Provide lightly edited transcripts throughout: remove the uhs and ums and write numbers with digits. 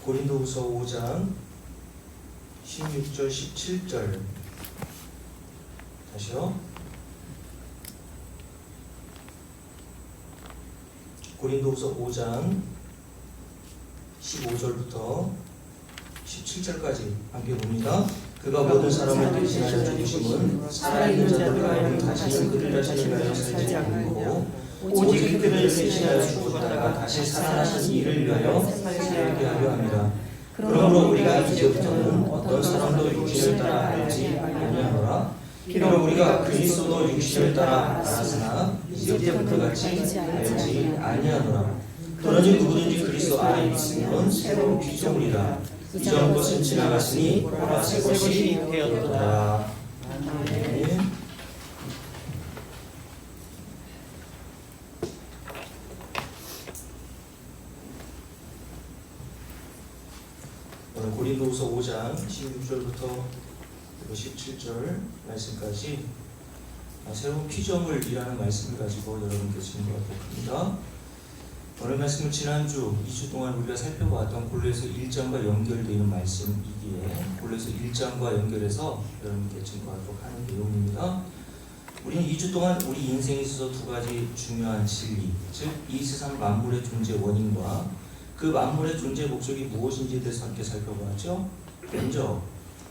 고린도후서 5장 16절 17절 다시요. 고린도후서 5장 15절부터 17절까지 함께 봅니다. 그가 모든 사람을 대신하여 죽으심은 살아있는 자들과 하여금 다시는 그들 자신을 위하여 살지 않고 오직 그들을 대신하여 죽었다가 다시 살아나신 이를 위하여 살게 하려 합니다. 그러므로 우리가 이제부터는 어떤 사람도 육신을 따라 알지 아니하노라. 비록 우리가 그리스도도 육신을 따라 알았으나 이제부터 같이 알지 아니하노라. 그러니 누구든지 그리스도 안에 있으면 새로운 피조물이라. 이전 것은 지나갔으니 보라 새 것이 되었도다. 아멘. 오늘 고린도후서 5장 16절부터 17절 말씀까지 새로운 피조물이라는 말씀을 가지고 여러분께 증거하도록 합니다. 오늘 말씀은 지난주 2주 동안 우리가 살펴봤던 골로새서 1장과 연결되어 있는 말씀이기에 골로새서 1장과 연결해서 여러분께 증거하도록 하는 내용입니다. 우리는 2주 동안 우리 인생에 있어서 두 가지 중요한 진리, 즉 이 세상 만물의 존재 원인과 그 만물의 존재 목적이 무엇인지에 대해서 함께 살펴보았죠. 먼저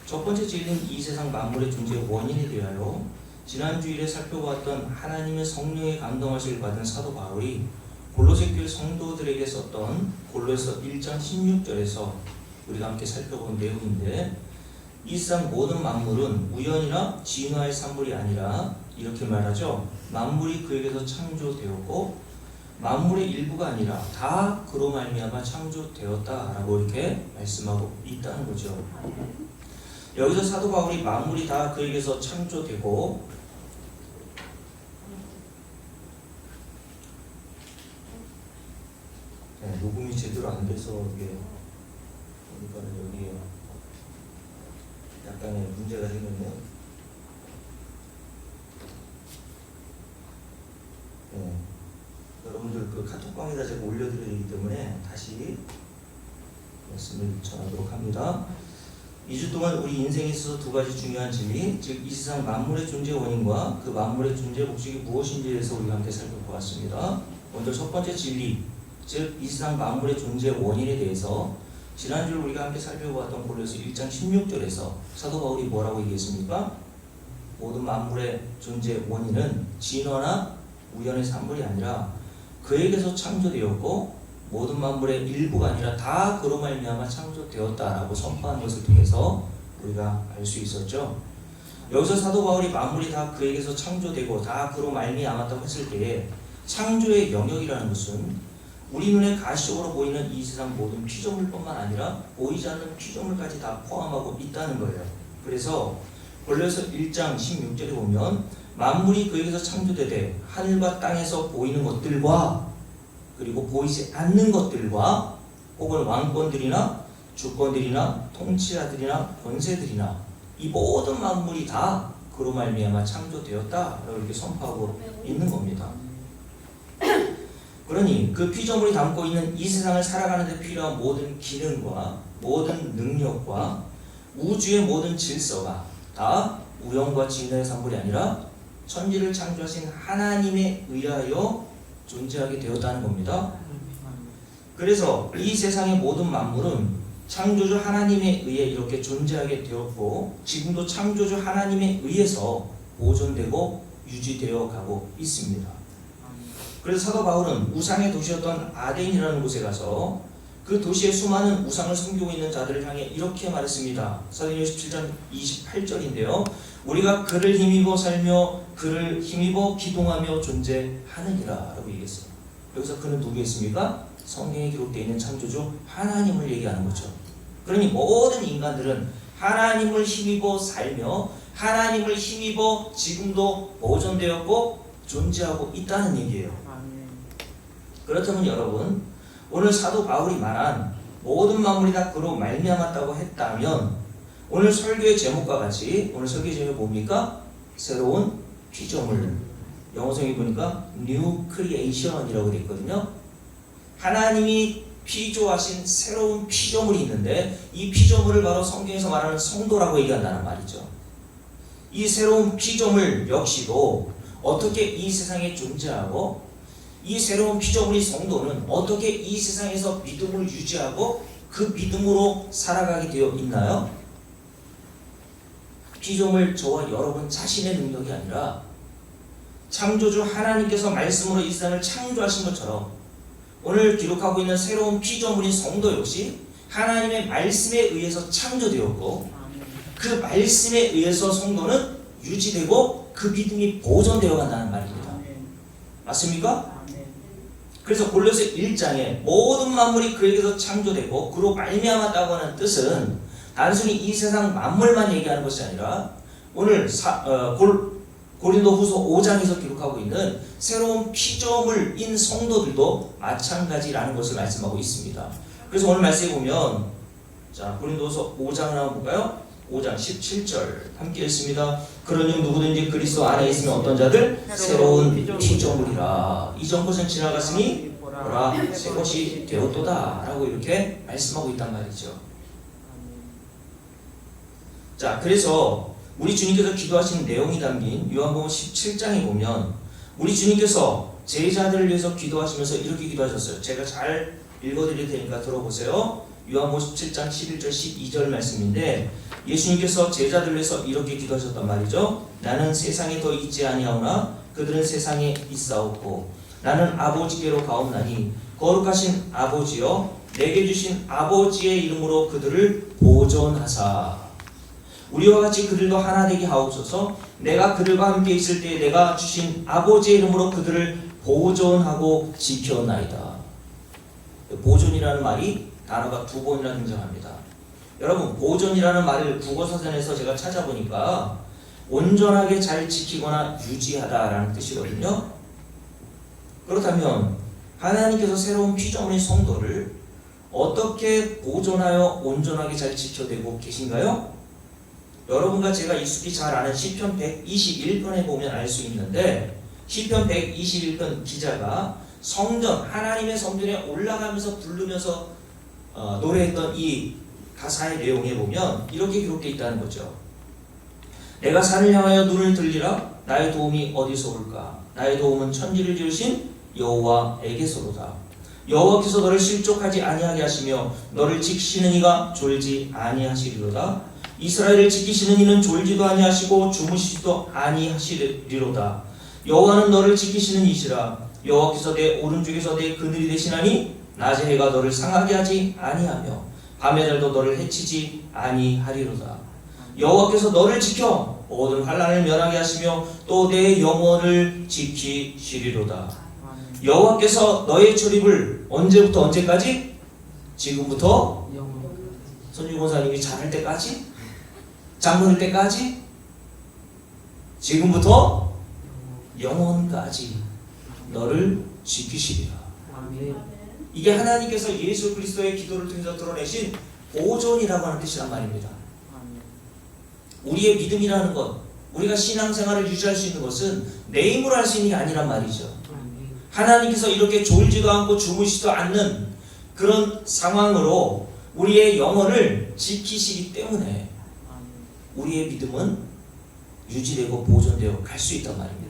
첫 번째 진리는 이 세상 만물의 존재 원인에 대하여 지난주일에 살펴보았던 하나님의 성령의 감동하시길 받은 사도 바울이 골로새 교회 성도들에게 썼던 골로새서 1장 16절에서 우리가 함께 살펴본 내용인데, 이 세상 모든 만물은 우연이나 진화의 산물이 아니라 이렇게 말하죠. 만물이 그에게서 창조되었고 만물의 일부가 아니라 다 그로 말미암아 창조되었다라고 이렇게 말씀하고 있다는 거죠. 여기서 사도 바울이 만물이 다 그에게서 창조되고 녹음이 제대로 안 돼서 이게 여기 약간의 문제가 생겼네요. 여러분들 그 카톡방에다 제가 올려드려야 되기 때문에 다시 말씀을 전하도록 합니다. 2주 동안 우리 인생에 있어서 두 가지 중요한 진리, 즉 이 세상 만물의 존재 원인과 그 만물의 존재 목적이 무엇인지에 대해서 우리가 함께 살펴보았습니다. 먼저 첫 번째 진리, 즉 이 세상 만물의 존재 원인에 대해서 지난주 우리가 함께 살펴보았던 골로새 1장 16절에서 사도 바울이 뭐라고 얘기했습니까? 모든 만물의 존재 원인은 진화나 우연의 산물이 아니라 그에게서 창조되었고 모든 만물의 일부가 아니라 다 그로 말미암아 창조되었다라고 선포한 것을 통해서 우리가 알 수 있었죠. 여기서 사도 바울이 만물이 다 그에게서 창조되고 다 그로 말미암았다고 했을 때에 창조의 영역이라는 것은 우리 눈에 가시적으로 보이는 이 세상 모든 피조물뿐만 아니라 보이지 않는 피조물까지 다 포함하고 있다는 거예요. 그래서 골로새 1장 16절에 보면 만물이 그에게서 창조되되 하늘과 땅에서 보이는 것들과 그리고 보이지 않는 것들과 혹은 왕권들이나 주권들이나 통치자들이나 권세들이나 이 모든 만물이 다 그로 말미암아 창조되었다라고 이렇게 선포하고 있는 겁니다. 그러니 그 피조물이 담고 있는 이 세상을 살아가는 데 필요한 모든 기능과 모든 능력과 우주의 모든 질서가 다 우연과 진화의 산물이 아니라 천지를 창조하신 하나님에 의하여 존재하게 되었다는 겁니다. 그래서 이 세상의 모든 만물은 창조주 하나님에 의해 이렇게 존재하게 되었고 지금도 창조주 하나님에 의해서 보존되고 유지되어 가고 있습니다. 그래서 사도 바울은 우상의 도시였던 아덴이라는 곳에 가서 그 도시의 수많은 우상을 섬기고 있는 자들을 향해 이렇게 말했습니다. 사도행전 17장 28절인데요. 우리가 그를 힘입어 살며 그를 힘입어 기동하며 존재하느니라 라고 얘기했어요. 여기서 그는 누구였습니까? 성경에 기록되어 있는 창조주 하나님을 얘기하는 거죠. 그러니 모든 인간들은 하나님을 힘입어 살며 하나님을 힘입어 지금도 보존되었고 존재하고 있다는 얘기예요. 그렇다면 여러분, 오늘 사도 바울이 말한 모든 만물이 다 그로 말미암았다고 했다면 오늘 설교의 제목과 같이 오늘 설교 제목이 뭡니까? 새로운 피조물. 영어성에 보니까 New Creation이라고 되어 있거든요. 하나님이 피조하신 새로운 피조물이 있는데 이 피조물을 바로 성경에서 말하는 성도라고 얘기한다는 말이죠. 이 새로운 피조물 역시도 어떻게 이 세상에 존재하고 이 새로운 피조물이 성도는 어떻게 이 세상에서 믿음을 유지하고 그 믿음으로 살아가게 되어 있나요? 피조물 저와 여러분 자신의 능력이 아니라 창조주 하나님께서 말씀으로 이 세상을 창조하신 것처럼 오늘 기록하고 있는 새로운 피조물인 성도 역시 하나님의 말씀에 의해서 창조되었고 그 말씀에 의해서 성도는 유지되고 그 믿음이 보존되어 간다는 말입니다. 맞습니까? 그래서 골로새 1장에 모든 만물이 그에게서 창조되고 그로 말미암았다고 하는 뜻은 단순히 이 세상 만물만 얘기하는 것이 아니라 오늘 고린도후서 5장에서 기록하고 있는 새로운 피조물인 성도들도 마찬가지라는 것을 말씀하고 있습니다. 그래서 오늘 말씀에 보면 자 고린도후서 5장을 한번 볼까요? 5장 17절 함께 읽습니다. 그러니 누구든지 그리스도 안에 있으면 어떤 자들? 새로운 피조물이라. 이전 것은 지나갔으니 보라 새 것이 되었도다 라고 이렇게 말씀하고 있단 말이죠. 자, 그래서 우리 주님께서 기도하신 내용이 담긴 요한복음 17장에 보면 우리 주님께서 제자들을 위해서 기도하시면서 이렇게 기도하셨어요. 제가 잘 읽어드릴 테니까 들어보세요. 요한복음 17장 11절 12절 말씀인데 예수님께서 제자들을 위해서 이렇게 기도하셨단 말이죠. 나는 세상에 더 있지 아니하오나 그들은 세상에 있사옵고 나는 아버지께로 가옵나니 거룩하신 아버지여 내게 주신 아버지의 이름으로 그들을 보존하사 우리와 같이 그들도 하나 되게 하옵소서. 내가 그들과 함께 있을 때에 내가 주신 아버지의 이름으로 그들을 보존하고 지켜나이다. 보존이라는 말이 단어가 두 번이나 등장합니다. 여러분 보존이라는 말을 국어사전에서 제가 찾아보니까 온전하게 잘 지키거나 유지하다라는 뜻이거든요. 그렇다면 하나님께서 새로운 피조물인 성도를 어떻게 보존하여 온전하게 잘 지켜내고 계신가요? 여러분과 제가 익숙히 잘 아는 시편 121편에 보면 알 수 있는데 시편 121편 기자가 성전 하나님의 성전에 올라가면서 부르면서 노래했던 이 가사의 내용에 보면 이렇게 기록되어 있다는 거죠. 내가 산을 향하여 눈을 들리라 나의 도움이 어디서 올까? 나의 도움은 천지를 지으신 여호와에게서로다. 여호와께서 너를 실족하지 아니하게 하시며 너를 지키시는 이가 졸지 아니하시리로다. 이스라엘을 지키시는 이는 졸지도 아니하시고 주무시지도 아니하시리로다. 여호와는 너를 지키시는 이시라. 여호와께서 내 오른쪽에서 내 그늘이 되시나니 낮에 해가 너를 상하게 하지 아니하며 밤의 달도 너를 해치지 아니하리로다. 여호와께서 너를 지켜 모든 환난을 면하게 하시며 또 내 영혼을 지키시리로다. 여호와께서 너의 출입을 언제부터 언제까지? 지금부터 손주 권사님이 잘할 때까지? 장로일 때까지? 지금부터 영원까지 너를 지키시리라. 이게 하나님께서 예수 그리스도의 기도를 통해서 드러내신 보존이라고 하는 뜻이란 말입니다. 우리의 믿음이라는 것, 우리가 신앙생활을 유지할 수 있는 것은 내 힘으로 할 수 있는 게 아니란 말이죠. 하나님께서 이렇게 졸지도 않고 주무시지도 않는 그런 상황으로 우리의 영혼을 지키시기 때문에 우리의 믿음은 유지되고 보존되어 갈 수 있단 말입니다.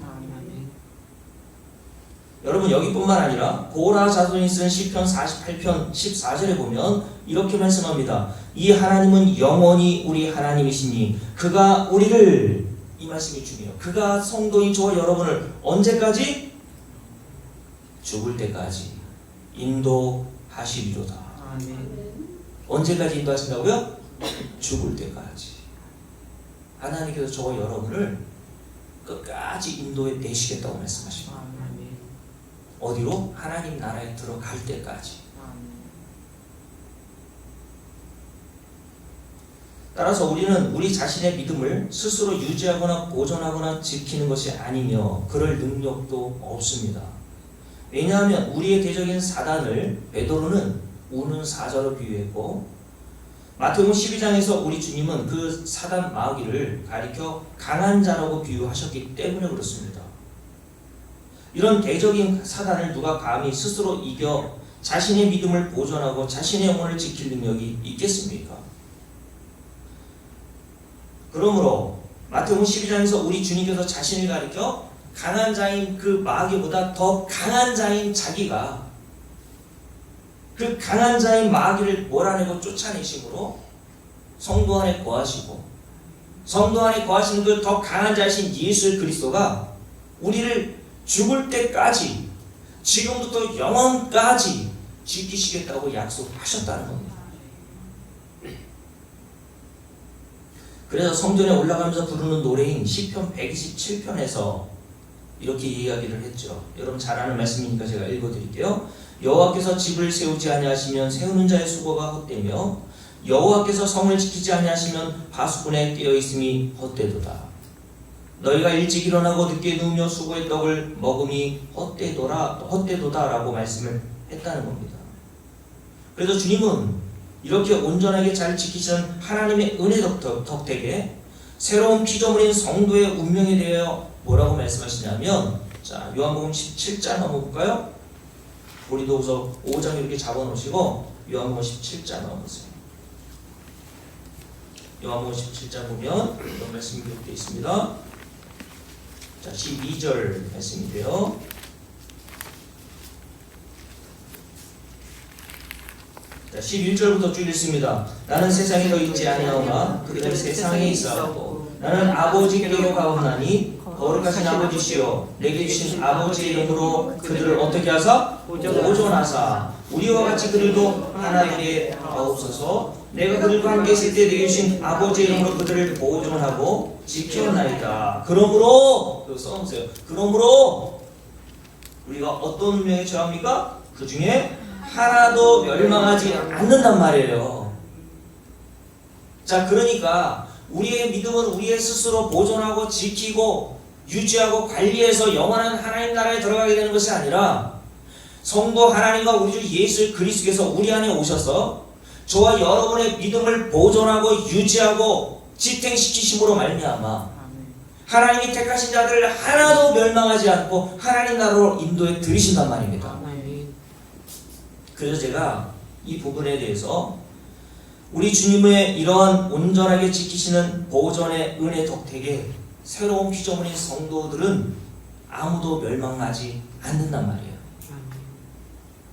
여러분 여기뿐만 아니라 고라 자손이 쓴 시편 48편 14절에 보면 이렇게 말씀합니다. 이 하나님은 영원히 우리 하나님이시니 그가 우리를, 이 말씀이 중요해요. 그가 성도인 저와 여러분을 언제까지? 죽을 때까지 인도하시리로다. 언제까지 인도하신다고요? 죽을 때까지. 하나님께서 저와 여러분을 끝까지 인도해 내시겠다고 말씀하십니다. 어디로? 하나님 나라에 들어갈 때까지. 따라서 우리는 우리 자신의 믿음을 스스로 유지하거나 보존하거나 지키는 것이 아니며 그럴 능력도 없습니다. 왜냐하면 우리의 대적인 사단을 베드로는 우는 사자로 비유했고 마태복음 12장에서 우리 주님은 그 사단 마귀를 가리켜 강한 자라고 비유하셨기 때문에 그렇습니다. 이런 대적인 사단을 누가 감히 스스로 이겨 자신의 믿음을 보존하고 자신의 영혼을 지킬 능력이 있겠습니까? 그러므로 마태복음 12장에서 우리 주님께서 자신을 가리켜 강한 자인 그 마귀보다 더 강한 자인 자기가 그 강한 자인 마귀를 몰아내고 쫓아내심으로 성도 안에 거하시고 성도 안에 거하시는 그 더 강한 자이신 예수 그리스도가 우리를 죽을 때까지 지금부터 영원까지 지키시겠다고 약속하셨다는 겁니다. 그래서 성전에 올라가면서 부르는 노래인 시편 127편에서 이렇게 이야기를 했죠. 여러분 잘 아는 말씀이니까 제가 읽어드릴게요. 여호와께서 집을 세우지 아니하시면 세우는 자의 수고가 헛되며 여호와께서 성을 지키지 아니하시면 파수꾼의 깨어있음이 헛되도다. 너희가 일찍 일어나고 늦게 누우며 수고의 떡을 먹음이 헛되도다 라고 말씀을 했다는 겁니다. 그래서 주님은 이렇게 온전하게 잘 지키시는 하나님의 은혜 덕택에 새로운 피조물인 성도의 운명에 대하여 뭐라고 말씀하시냐면, 자, 요한복음 17장 한번 볼까요? 고린도후서 5장 이렇게 잡아놓으시고 요한복음 17장 넘어보세요. 요한복음 17장 보면 이런 말씀이 기록되어 있습니다. 자, 12절 말씀인데요. 자, 11절부터 쭉 읽습니다. 나는 세상에 더 있지 아니하오나 그들은 세상에 있사오고 나는 아버지께로 가옵나니 거룩하신 아버지시여 내게 주신 아버지의 이름으로 그들을 어떻게 하사? 보존하사 우리와 같이 그들도 하나 되게 하옵소서. 내가 그들과 함께 있을 때 내게 주신 아버지의 이름으로 그들을 보존하고 지켜나이다. 그러므로 여기 써놓으세요. 그러므로 우리가 어떤 운명에 처합니까? 그 중에 하나도 멸망하지 않는단 말이에요. 자, 그러니까 우리의 믿음은 우리의 스스로 보존하고 지키고 유지하고 관리해서 영원한 하나님 나라에 들어가게 되는 것이 아니라 성도 하나님과 우리 주 예수 그리스도께서 우리 안에 오셔서 저와 여러분의 믿음을 보존하고 유지하고 지탱시키심으로 말미암아 하나님이 택하신 자들을 하나도 멸망하지 않고 하나님 나라로 인도해 들이신단 말입니다. 그래서 제가 이 부분에 대해서 우리 주님의 이러한 온전하게 지키시는 보존의 은혜 덕택에 새로운 피조물인 성도들은 아무도 멸망하지 않는단 말이에요.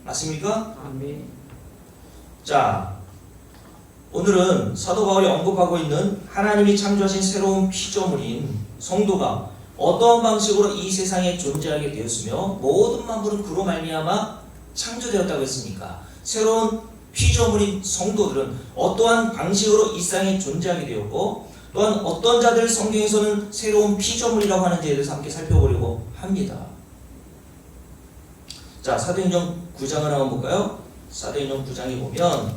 맞습니까? 아멘. 자, 오늘은 사도 바울이 언급하고 있는 하나님이 창조하신 새로운 피조물인 성도가 어떠한 방식으로 이 세상에 존재하게 되었으며 모든 만물은 그로 말미암아 창조되었다고 했으니까 새로운 피조물인 성도들은 어떠한 방식으로 이 세상에 존재하게 되었고 또한 어떤 자들 성경에서는 새로운 피조물이라고 하는지에 대해서 함께 살펴보려고 합니다. 자, 사도행전 9장을 한번 볼까요? 사도행전 9장에 보면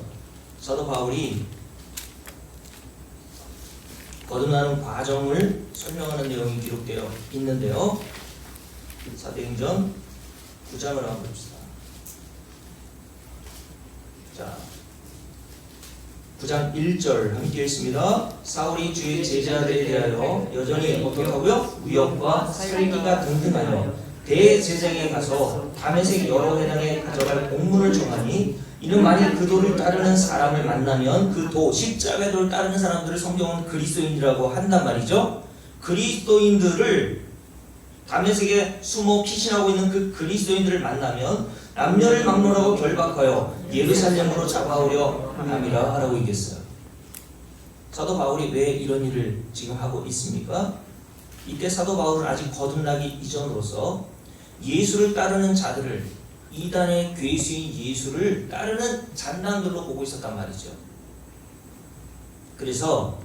사도 바울이 거듭나는 과정을 설명하는 내용이 기록되어 있는데요. 사도행전 9장을 한번 봅시다. 자, 9장 1절 함께 읽습니다. 사울이 주의 제자들에 대하여 여전히 어떻게 하고요? 위협과 살기가 등등하여 대제사장에 가서 다메섹 여러 회당에 가져갈 공문을 정하니 이는 만일 그 도를 따르는 사람을 만나면 그 도, 십자가의 도를 따르는 사람들을 성경은 그리스도인이라고 한단 말이죠. 그리스도인들을 다메섹에 숨어 피신하고 있는 그 그리스도인들을 만나면 남녀를 막론하고 결박하여 예루살렘으로 잡아오려 함이라 하라고 얘기했어요. 사도 바울이 왜 이런 일을 지금 하고 있습니까? 이때 사도 바울은 아직 거듭나기 이전으로서 예수를 따르는 자들을 이단의 괴수인 예수를 따르는 잔난들로 보고 있었단 말이죠. 그래서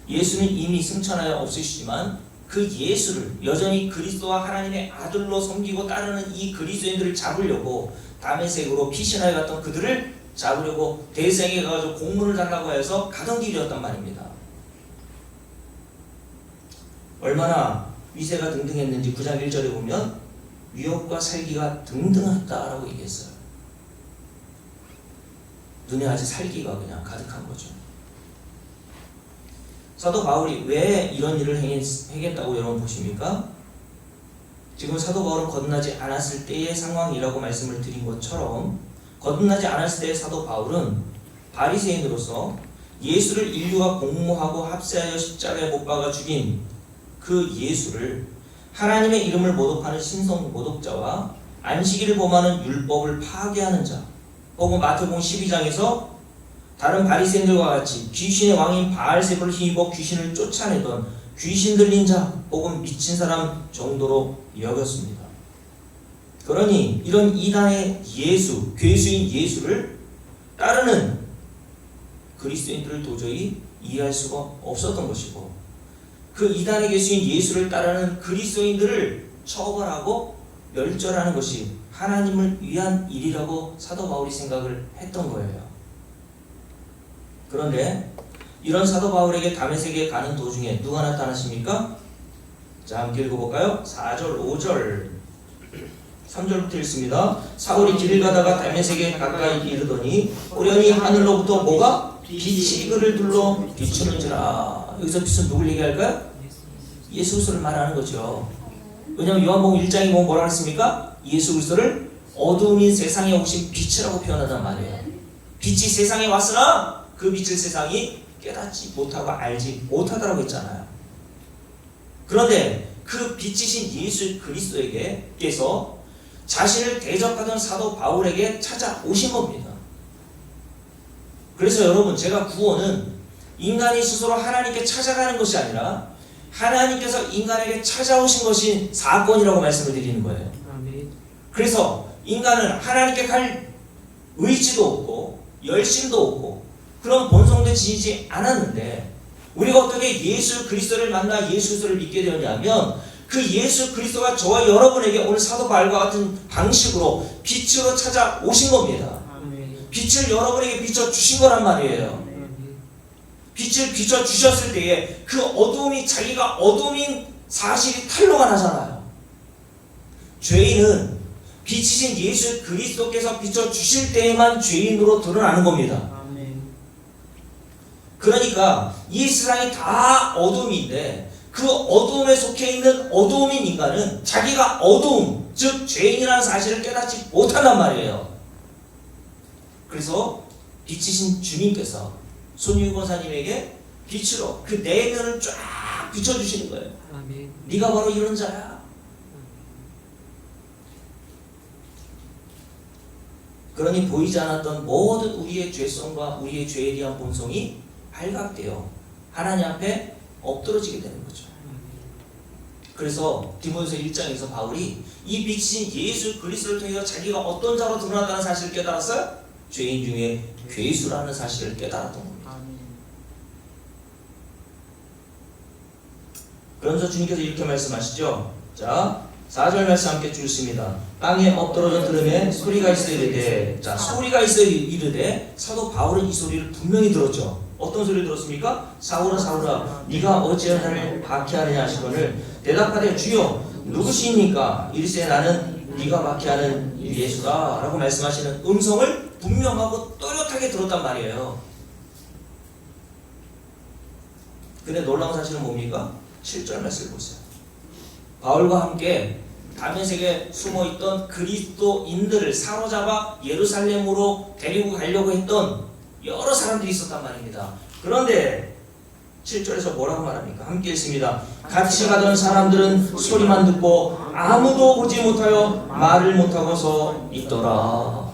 예수는 이미 승천하여 없으시지만 그 예수를 여전히 그리스도와 하나님의 아들로 섬기고 따르는 이 그리스도인들을 잡으려고 다메섹으로 피신하여 갔던 그들을 잡으려고 대생에 가서 공문을 달라고 해서 가던 길이었단 말입니다. 얼마나 위세가 등등했는지 9장 1절에 보면 위협과 살기가 등등했다라고 얘기했어요. 눈에 아주 살기가 그냥 가득한 거죠. 사도 바울이 왜 이런 일을 행했다고 여러분 보십니까? 지금 사도 바울은 거듭나지 않았을 때의 상황이라고 말씀을 드린 것처럼 거듭나지 않았을 때의 사도 바울은 바리새인으로서 예수를 인류가 공모하고 합세하여 십자가에 못 박아 죽인 그 예수를 하나님의 이름을 모독하는 신성 모독자와 안식일을 범하는 율법을 파괴하는 자, 혹은 마태복음 12장에서 다른 바리새인들과 같이 귀신의 왕인 바알세불을 힘입어 귀신을 쫓아내던 귀신 들린 자 혹은 미친 사람 정도로 여겼습니다. 그러니 이런 이단의 예수, 괴수인 예수를 따르는 그리스도인들을 도저히 이해할 수가 없었던 것이고, 그 이단의 괴수인 예수를 따르는 그리스도인들을 처벌하고 멸절하는 것이 하나님을 위한 일이라고 사도 바울이 생각을 했던 거예요. 그런데 이런 사도 바울에게 다메섹에 가는 도중에 누가 나타나십니까? 자, 함께 읽어볼까요? 4절, 5절, 3절부터 읽습니다. 사울이 길을 가다가 다메섹에 가까이 이르더니 호련히 하늘로부터 뭐가? 빛이 그를 둘러 비추는지라. 여기서 빛은 누굴 얘기할까요? 예수 그리스도를 말하는 거죠. 왜냐하면 요한복음 1장에 보면 뭐라 했습니까? 예수 그리스도를 어두움인 세상에 오신 빛이라고 표현하단 말이에요. 빛이 세상에 왔으나 그 빛을 세상이 깨닫지 못하고 알지 못하다라고 했잖아요. 그런데 그 빛이신 예수 그리스도에게께서 자신을 대적하던 사도 바울에게 찾아오신 겁니다. 그래서 여러분, 제가 구원은 인간이 스스로 하나님께 찾아가는 것이 아니라 하나님께서 인간에게 찾아오신 것이 사건이라고 말씀을 드리는 거예요. 그래서 인간은 하나님께 갈 의지도 없고 열심도 없고 그런 본성도 지니지 않았는데, 우리가 어떻게 예수 그리스도를 만나 예수 그리스도를 믿게 되었냐면, 그 예수 그리스도가 저와 여러분에게 오늘 사도 바울과 같은 방식으로 빛으로 찾아오신 겁니다. 빛을 여러분에게 비춰주신 거란 말이에요. 빛을 비춰주셨을 때에 그 어두움이, 자기가 어둠인 사실이 탄로가 나잖아요. 죄인은 빛이신 예수 그리스도께서 비춰주실 때에만 죄인으로 드러나는 겁니다. 그러니까 이 세상이 다 어둠인데 그 어둠에 속해 있는 어두움인 인간은 자기가 어두움, 즉 죄인이라는 사실을 깨닫지 못한단 말이에요. 그래서 빛이신 주님께서 손유희 권사님에게 빛으로 그 내면을 쫙 비춰주시는 거예요. 네가 바로 이런 자야. 그러니 보이지 않았던 모든 우리의 죄성과 우리의 죄에 대한 본성이 발각되어 하나님 앞에 엎드러지게 되는 거죠. 그래서 디모데후서 1장에서 바울이 이 빛인 예수 그리스도를 통해서 자기가 어떤 자로 드러났다는 사실을 깨달았어요? 죄인 중에 괴수라는 사실을 깨달았던 겁니다. 그러면서 주님께서 이렇게 말씀하시죠. 자, 4절 말씀 함께 주십니다. 땅에 엎드러져 들음에 소리가 있어 이르되. 자, 소리가 있어 이르되 사도 바울은 이 소리를 분명히 들었죠. 어떤 소리를 들었습니까? 사울아 사울아 네가 어찌하여 나를 박해하느냐 하시거늘 대답하되 주여 누구시니까? 이르시되 나는 네가 박해하는 예수다 라고 말씀하시는 음성을 분명하고 또렷하게 들었단 말이에요. 근데 놀라운 사실은 뭡니까? 7절 말씀을 보세요. 바울과 함께 다메섹에 숨어있던 그리스도인들을 사로잡아 예루살렘으로 데리고 가려고 했던 여러 사람들이 있었단 말입니다. 그런데 7절에서 뭐라고 말합니까? 함께 읽습니다. 같이 가던 사람들은 소리만 듣고 아무도 보지 못하여 말을 못하고서 있더라.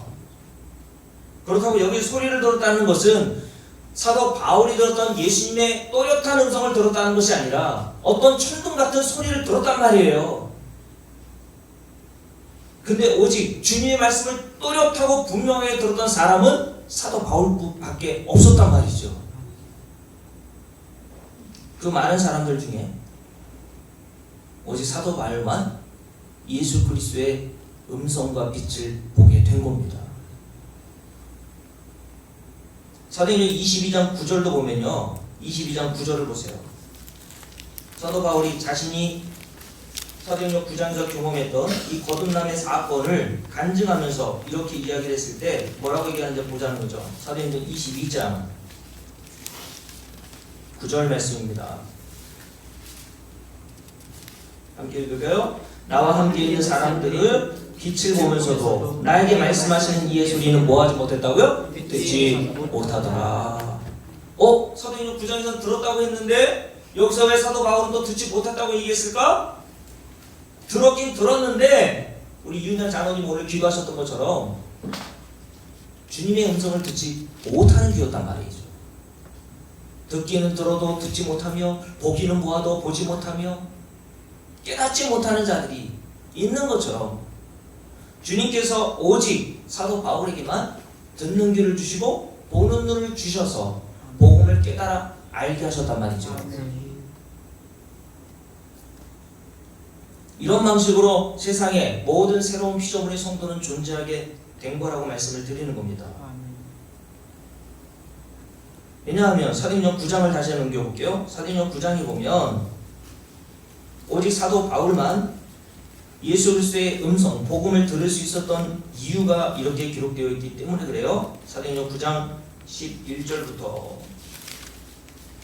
그렇다고 여기 소리를 들었다는 것은 사도 바울이 들었던 예수님의 또렷한 음성을 들었다는 것이 아니라 어떤 천둥 같은 소리를 들었단 말이에요. 근데 오직 주님의 말씀을 또렷하고 분명하게 들었던 사람은 사도 바울밖에 없었단 말이죠. 그 많은 사람들 중에 오직 사도 바울만 예수 그리스도의 음성과 빛을 보게 된 겁니다. 사도행전 22장 9절도 보면요, 22장 9절을 보세요. 사도 바울이 자신이 사도행전 9장에서 경험했던 이 거듭남의 사건을 간증하면서 이렇게 이야기를 했을 때 뭐라고 얘기하는지 보자는 거죠. 사도행전 22장 9절 말씀입니다. 함께 읽을까요? 나와 함께 있는 사람들을 빛을 보면서도 나에게 말씀하시는 이의 소리는 뭐하지 못했다고요? 듣지 못하더라. 사도행전 9장에서 들었다고 했는데 여기서 왜 사도 바울은 또 듣지 못했다고 얘기했을까? 들었긴 들었는데 우리 유인한 장로님 오늘 기도하셨던 것처럼 주님의 음성을 듣지 못하는 귀였단 말이죠. 듣기는 들어도 듣지 못하며 보기는 보아도 보지 못하며 깨닫지 못하는 자들이 있는 것처럼 주님께서 오직 사도 바울에게만 듣는 귀를 주시고 보는 눈을 주셔서 복음을 깨달아 알게 하셨단 말이죠. 이런 방식으로 세상에 모든 새로운 피조물의 성도는 존재하게 된 거라고 말씀을 드리는 겁니다. 왜냐하면 사도행전 9장을 다시 넘겨볼게요. 사도행전 9장에 보면 오직 사도 바울만 예수 그리스도의 음성, 복음을 들을 수 있었던 이유가 이렇게 기록되어 있기 때문에 그래요. 사도행전 9장 11절부터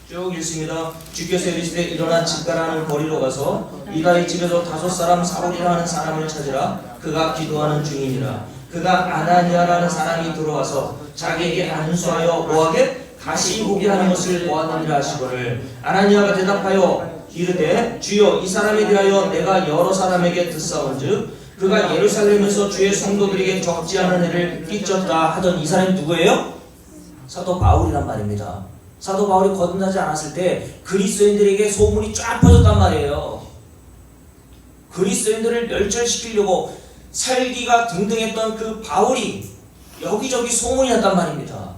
쭉 읽습니다. 주께서 이르시되 일어나 집가라는 거리로 가서 이다의 집에서 5사람 사울이라 하는 사람을 찾으라. 그가 기도하는 중이니라. 그가 아나니아라는 사람이 들어와서 자기에게 안수하여 뭐하게? 다시 보게 하는 것을 보았느니라 하시거늘 아나니아가 대답하여 이르되 주여 이 사람에 대하여 내가 여러 사람에게 듣사온즉 그가 예루살렘에서 주의 성도들에게 적지 않은 애를 끼쳤다 하던 이 사람이 누구예요? 사도 바울이란 말입니다. 사도 바울이 거듭나지 않았을 때 그리스도인들에게 소문이 쫙 퍼졌단 말이에요. 그리스도인들을 멸절시키려고 살기가 등등했던 그 바울이 여기저기 소문이 났단 말입니다.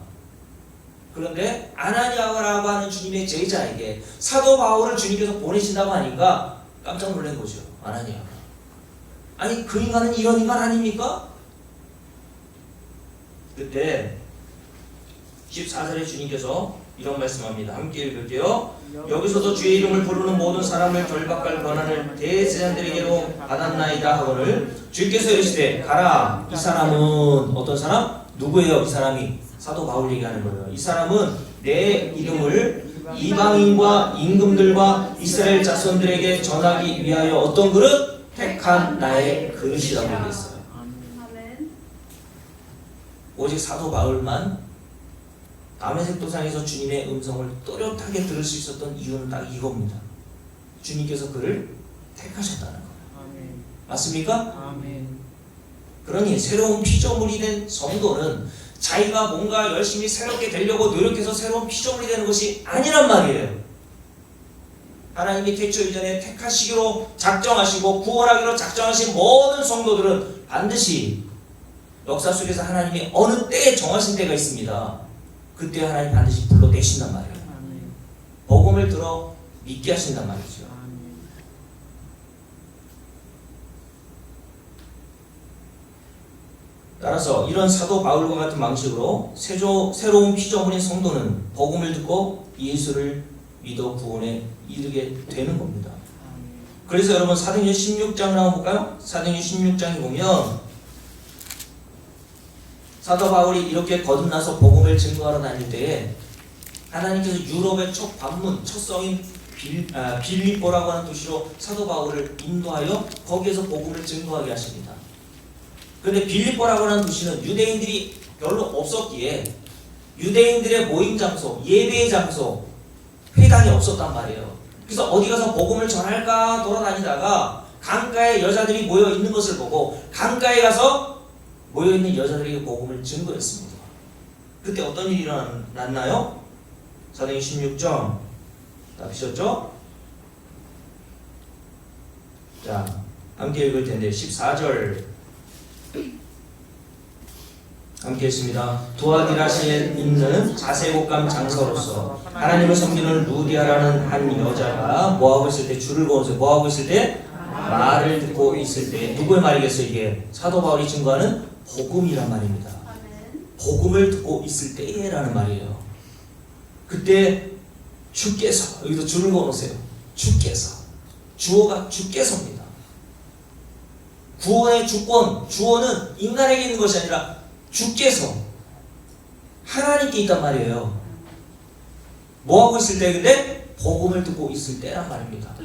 그런데 아나니아라고 하는 주님의 제자에게 사도 바울을 주님께서 보내신다고 하니까 깜짝 놀란 거죠. 아나니아가. 아니 그 인간은 이런 인간 아닙니까? 그때 14절에 주님께서 이런 말씀합니다. 함께 읽을게요. 여기서도 주의 이름을 부르는 모든 사람을 결박할 권한을 대제사장들에게로 받았나이다 하거늘 주께서 이르시되 가라. 이 사람은 어떤 사람? 누구예요? 이 사람이 사도 바울 얘기하는 거예요. 이 사람은 내 이름을 이방인과 임금들과 이스라엘 자손들에게 전하기 위하여 어떤 그릇? 택한 나의 그릇이라고 얘기했어요. 오직 사도 바울만 다메섹 도상에서 주님의 음성을 또렷하게 들을 수 있었던 이유는 딱 이겁니다. 주님께서 그를 택하셨다는 거예요. 맞습니까? 그러니 새로운 피조물이 된 성도는 자기가 뭔가 열심히 새롭게 되려고 노력해서 새로운 피조물이 되는 것이 아니란 말이에요. 하나님이 태초 이전에 택하시기로 작정하시고 구원하기로 작정하신 모든 성도들은 반드시 역사 속에서 하나님이 어느 때에 정하신 때가 있습니다. 그때 하나님 반드시 불러내신단 말이에요. 복음을 들어 믿게 하신단 말이죠. 따라서 이런 사도 바울과 같은 방식으로 새로운 피조물인 성도는 복음을 듣고 예수를 믿어 구원에 이르게 되는 겁니다. 그래서 여러분 사도행전 16장을 한번 볼까요? 사도행전 16장에 보면 사도 바울이 이렇게 거듭나서 복음을 증거하러 다닐 때에 하나님께서 유럽의 첫 관문, 첫 성인 빌립보라고 하는 도시로 사도 바울을 인도하여 거기에서 복음을 증거하게 하십니다. 그런데 빌립보라고 하는 도시는 유대인들이 별로 없었기에 유대인들의 모임 장소, 예배의 장소, 회당이 없었단 말이에요. 그래서 어디 가서 복음을 전할까 돌아다니다가 강가에 여자들이 모여 있는 것을 보고 강가에 가서 모여 있는 여자들에게 복음을 증거했습니다. 그때 어떤 일이 일어났나요? 사도행전 16장 다 보셨죠? 자, 함께 읽을 텐데 14절 함께 했습니다. 두아디라시에 있는 자세곡감 장서로서 하나님을 섬기는 루디아라는 한 여자가 뭐하고 있을 때 줄을 그어서 뭐하고 있을 때 말을 듣고 있을 때 누구의 말이겠어요? 이게 사도 바울이 증거하는 복음이란 말입니다. 복음을 듣고 있을 때라는 말이에요. 그때 주께서 여기도 줄을 그어놓으세요. 주께서 주어가 주께서입니다. 구원의 주권, 주어는 인간에게 있는 것이 아니라 주께서 하나님께 있단 말이에요. 뭐하고 있을 때? 근데 복음을 듣고 있을 때란 말입니다.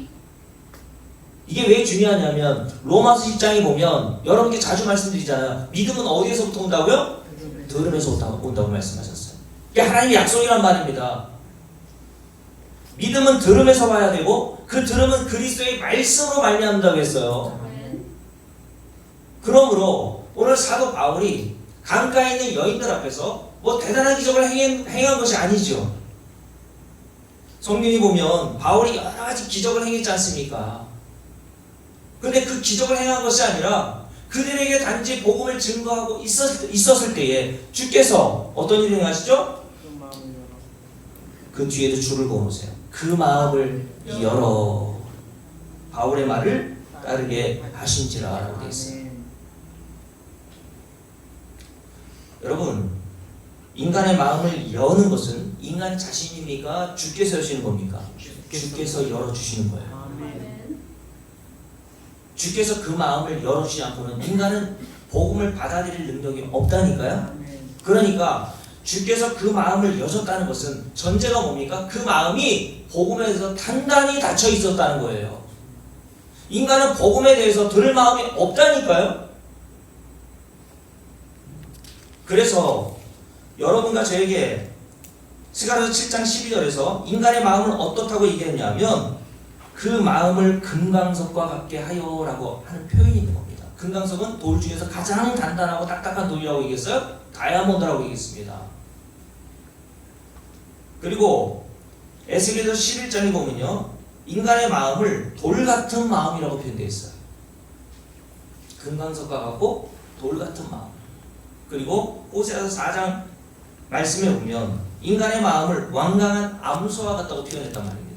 이게 왜 중요하냐면 로마서 10장에 보면 여러분께 자주 말씀드리잖아요. 믿음은 어디에서부터 온다고요? 들음에서 온다고 말씀하셨어요. 이게 하나님의 약속이란 말입니다. 믿음은 들음에서 봐야 되고 그 들음은 그리스도의 말씀으로 말미암는다고 했어요. 그러므로 오늘 사도 바울이 강가에 있는 여인들 앞에서 뭐 대단한 기적을 행한 것이 아니죠. 성경에 보면 바울이 여러 가지 기적을 행했지 않습니까? 근데 그 기적을 행한 것이 아니라 그들에게 단지 복음을 증거하고 있었을 때에 주께서 어떤 일을 행하시죠? 그 뒤에도 줄을 그어놓으세요. 그 마음을 열어 바울의 말을 따르게 하신지라 라고 되어 있어요. 여러분, 인간의 마음을 여는 것은 인간 자신입니까? 주께서 여시는 겁니까? 주께서 열어주시는 거예요. 주께서 그 마음을 열어주지 않고는 인간은 복음을 받아들일 능력이 없다니까요. 그러니까 주께서 그 마음을 여셨다는 것은 전제가 뭡니까? 그 마음이 복음에 대해서 단단히 닫혀 있었다는 거예요. 인간은 복음에 대해서 들을 마음이 없다니까요. 그래서 여러분과 저에게 스가랴서 7장 12절에서 인간의 마음은 어떻다고 얘기했냐면 그 마음을 금강석과 같게 하여라고 하는 표현이 있는 겁니다. 금강석은 돌 중에서 가장 단단하고 딱딱한 돌이라고 얘기했어요. 다이아몬드라고 얘기했습니다. 그리고 에스겔서 11장에 보면요, 인간의 마음을 돌 같은 마음이라고 표현되어 있어요. 금강석과 같고 돌 같은 마음. 그리고 호세아서 4장 말씀에 보면 인간의 마음을 완강한 암소와 같다고 표현했단 말입니다.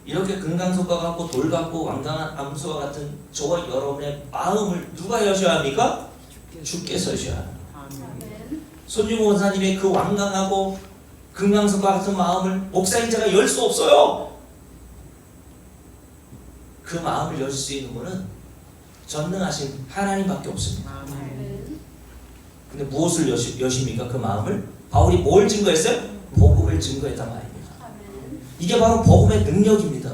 이렇게 금강석과 같고 돌 같고 완강한 암소와 같은 저와 여러분의 마음을 누가 여셔야 합니까? 주께서 여셔야 합니다. 손유모 원사님의 그 완강하고 금강석과 같은 마음을 목사인 제가 열 수 없어요. 그 마음을 열 수 있는 분은 전능하신 하나님밖에 없습니다. 근데 무엇을 여십니까? 그 마음을? 바울이 뭘 증거했어요? 복음을 증거했단 말입니다. 이게 바로 복음의 능력입니다.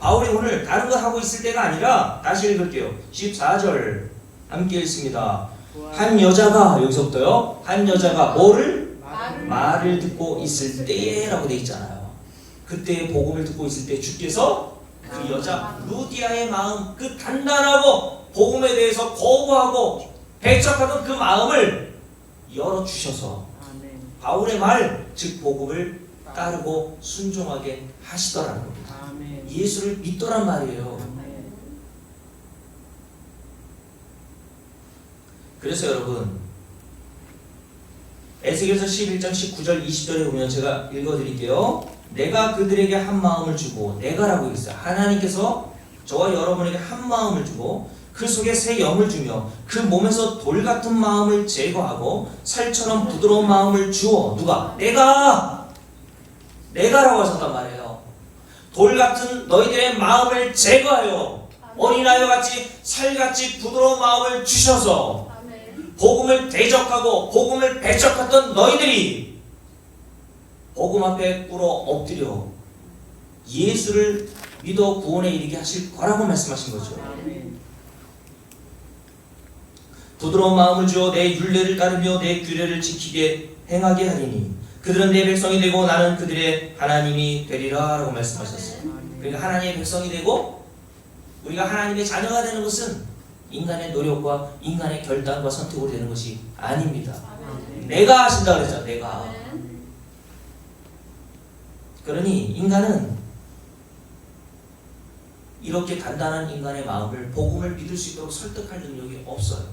바울이 오늘 다른 거 하고 있을 때가 아니라 다시 읽을게요. 14절 함께 읽습니다. 한 여자가, 여기서부터요, 한 여자가 뭐를? 말을 듣고 있을 때에 라고 되어 있잖아요. 그때 복음을 듣고 있을 때 주께서 그 여자 루디아의 마음, 그 단단하고 복음에 대해서 거부하고 배척하던 그 마음을 열어주셔서 바울의 말, 즉 복음을 따르고 순종하게 하시더라는 겁니다. 예수를 믿더란 말이에요. 그래서 여러분, 에스겔서 11장 19절 20절에 보면 제가 읽어드릴게요. 내가 그들에게 한 마음을 주고, 내가라고 했어요. 하나님께서 저와 여러분에게 한 마음을 주고 그 속에 새 영을 주며 그 몸에서 돌 같은 마음을 제거하고 살처럼 부드러운 마음을 주어. 누가? 내가라고 하셨단 말이에요. 돌 같은 너희들의 마음을 제거하여 어린아이와 같이 살같이 부드러운 마음을 주셔서 복음을 대적하고 복음을 배척했던 너희들이 복음 앞에 꿇어 엎드려 예수를 믿어 구원에 이르게 하실 거라고 말씀하신 거죠. 부드러운 마음을 주어 내 율례를 따르며 내 규례를 지키게 행하게 하리니 그들은 내 백성이 되고 나는 그들의 하나님이 되리라 라고 말씀하셨어요. 그러니까 하나님의 백성이 되고 우리가 하나님의 자녀가 되는 것은 인간의 노력과 인간의 결단과 선택으로 되는 것이 아닙니다. 내가 하신다 그랬잖아. 내가. 그러니 인간은 이렇게 단단한 인간의 마음을 복음을 믿을 수 있도록 설득할 능력이 없어요.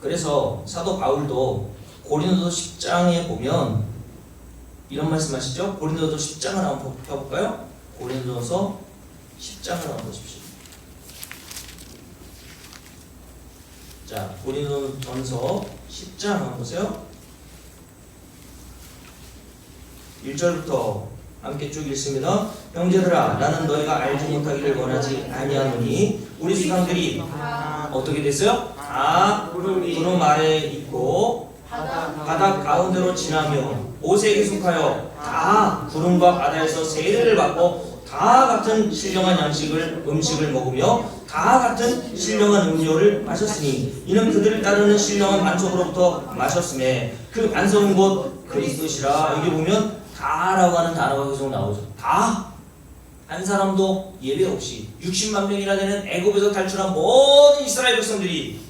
그래서 사도 바울도 고린도서 10장에 보면 이런 말씀하시죠. 고린도서 10장을 한번 펴볼까요? 고린도서 10장을 한번 보십시오. 자, 고린도전서 10장 한번 보세요. 1절부터 함께 쭉 읽습니다. 형제들아, 나는 너희가 알지 못하기를 원하지 아니하노니 우리 수상들이 어떻게 됐어요? 다 구름 아래에 있고 바다 가운데로 지나며 오색에 속하여 다 구름과 바다에서 세례를 받고 다 같은 신령한 음식을 먹으며 다 같은 신령한 음료를 마셨으니 이는 그들을 따르는 신령한 반석으로부터 마셨음에 그 반석은 곧 그리스도시라. 여기 보면 다라고 하는 단어가 계속 나오죠. 다. 한 사람도 예외 없이 60만 명이나 되는 애굽에서 탈출한 모든 이스라엘 백성들이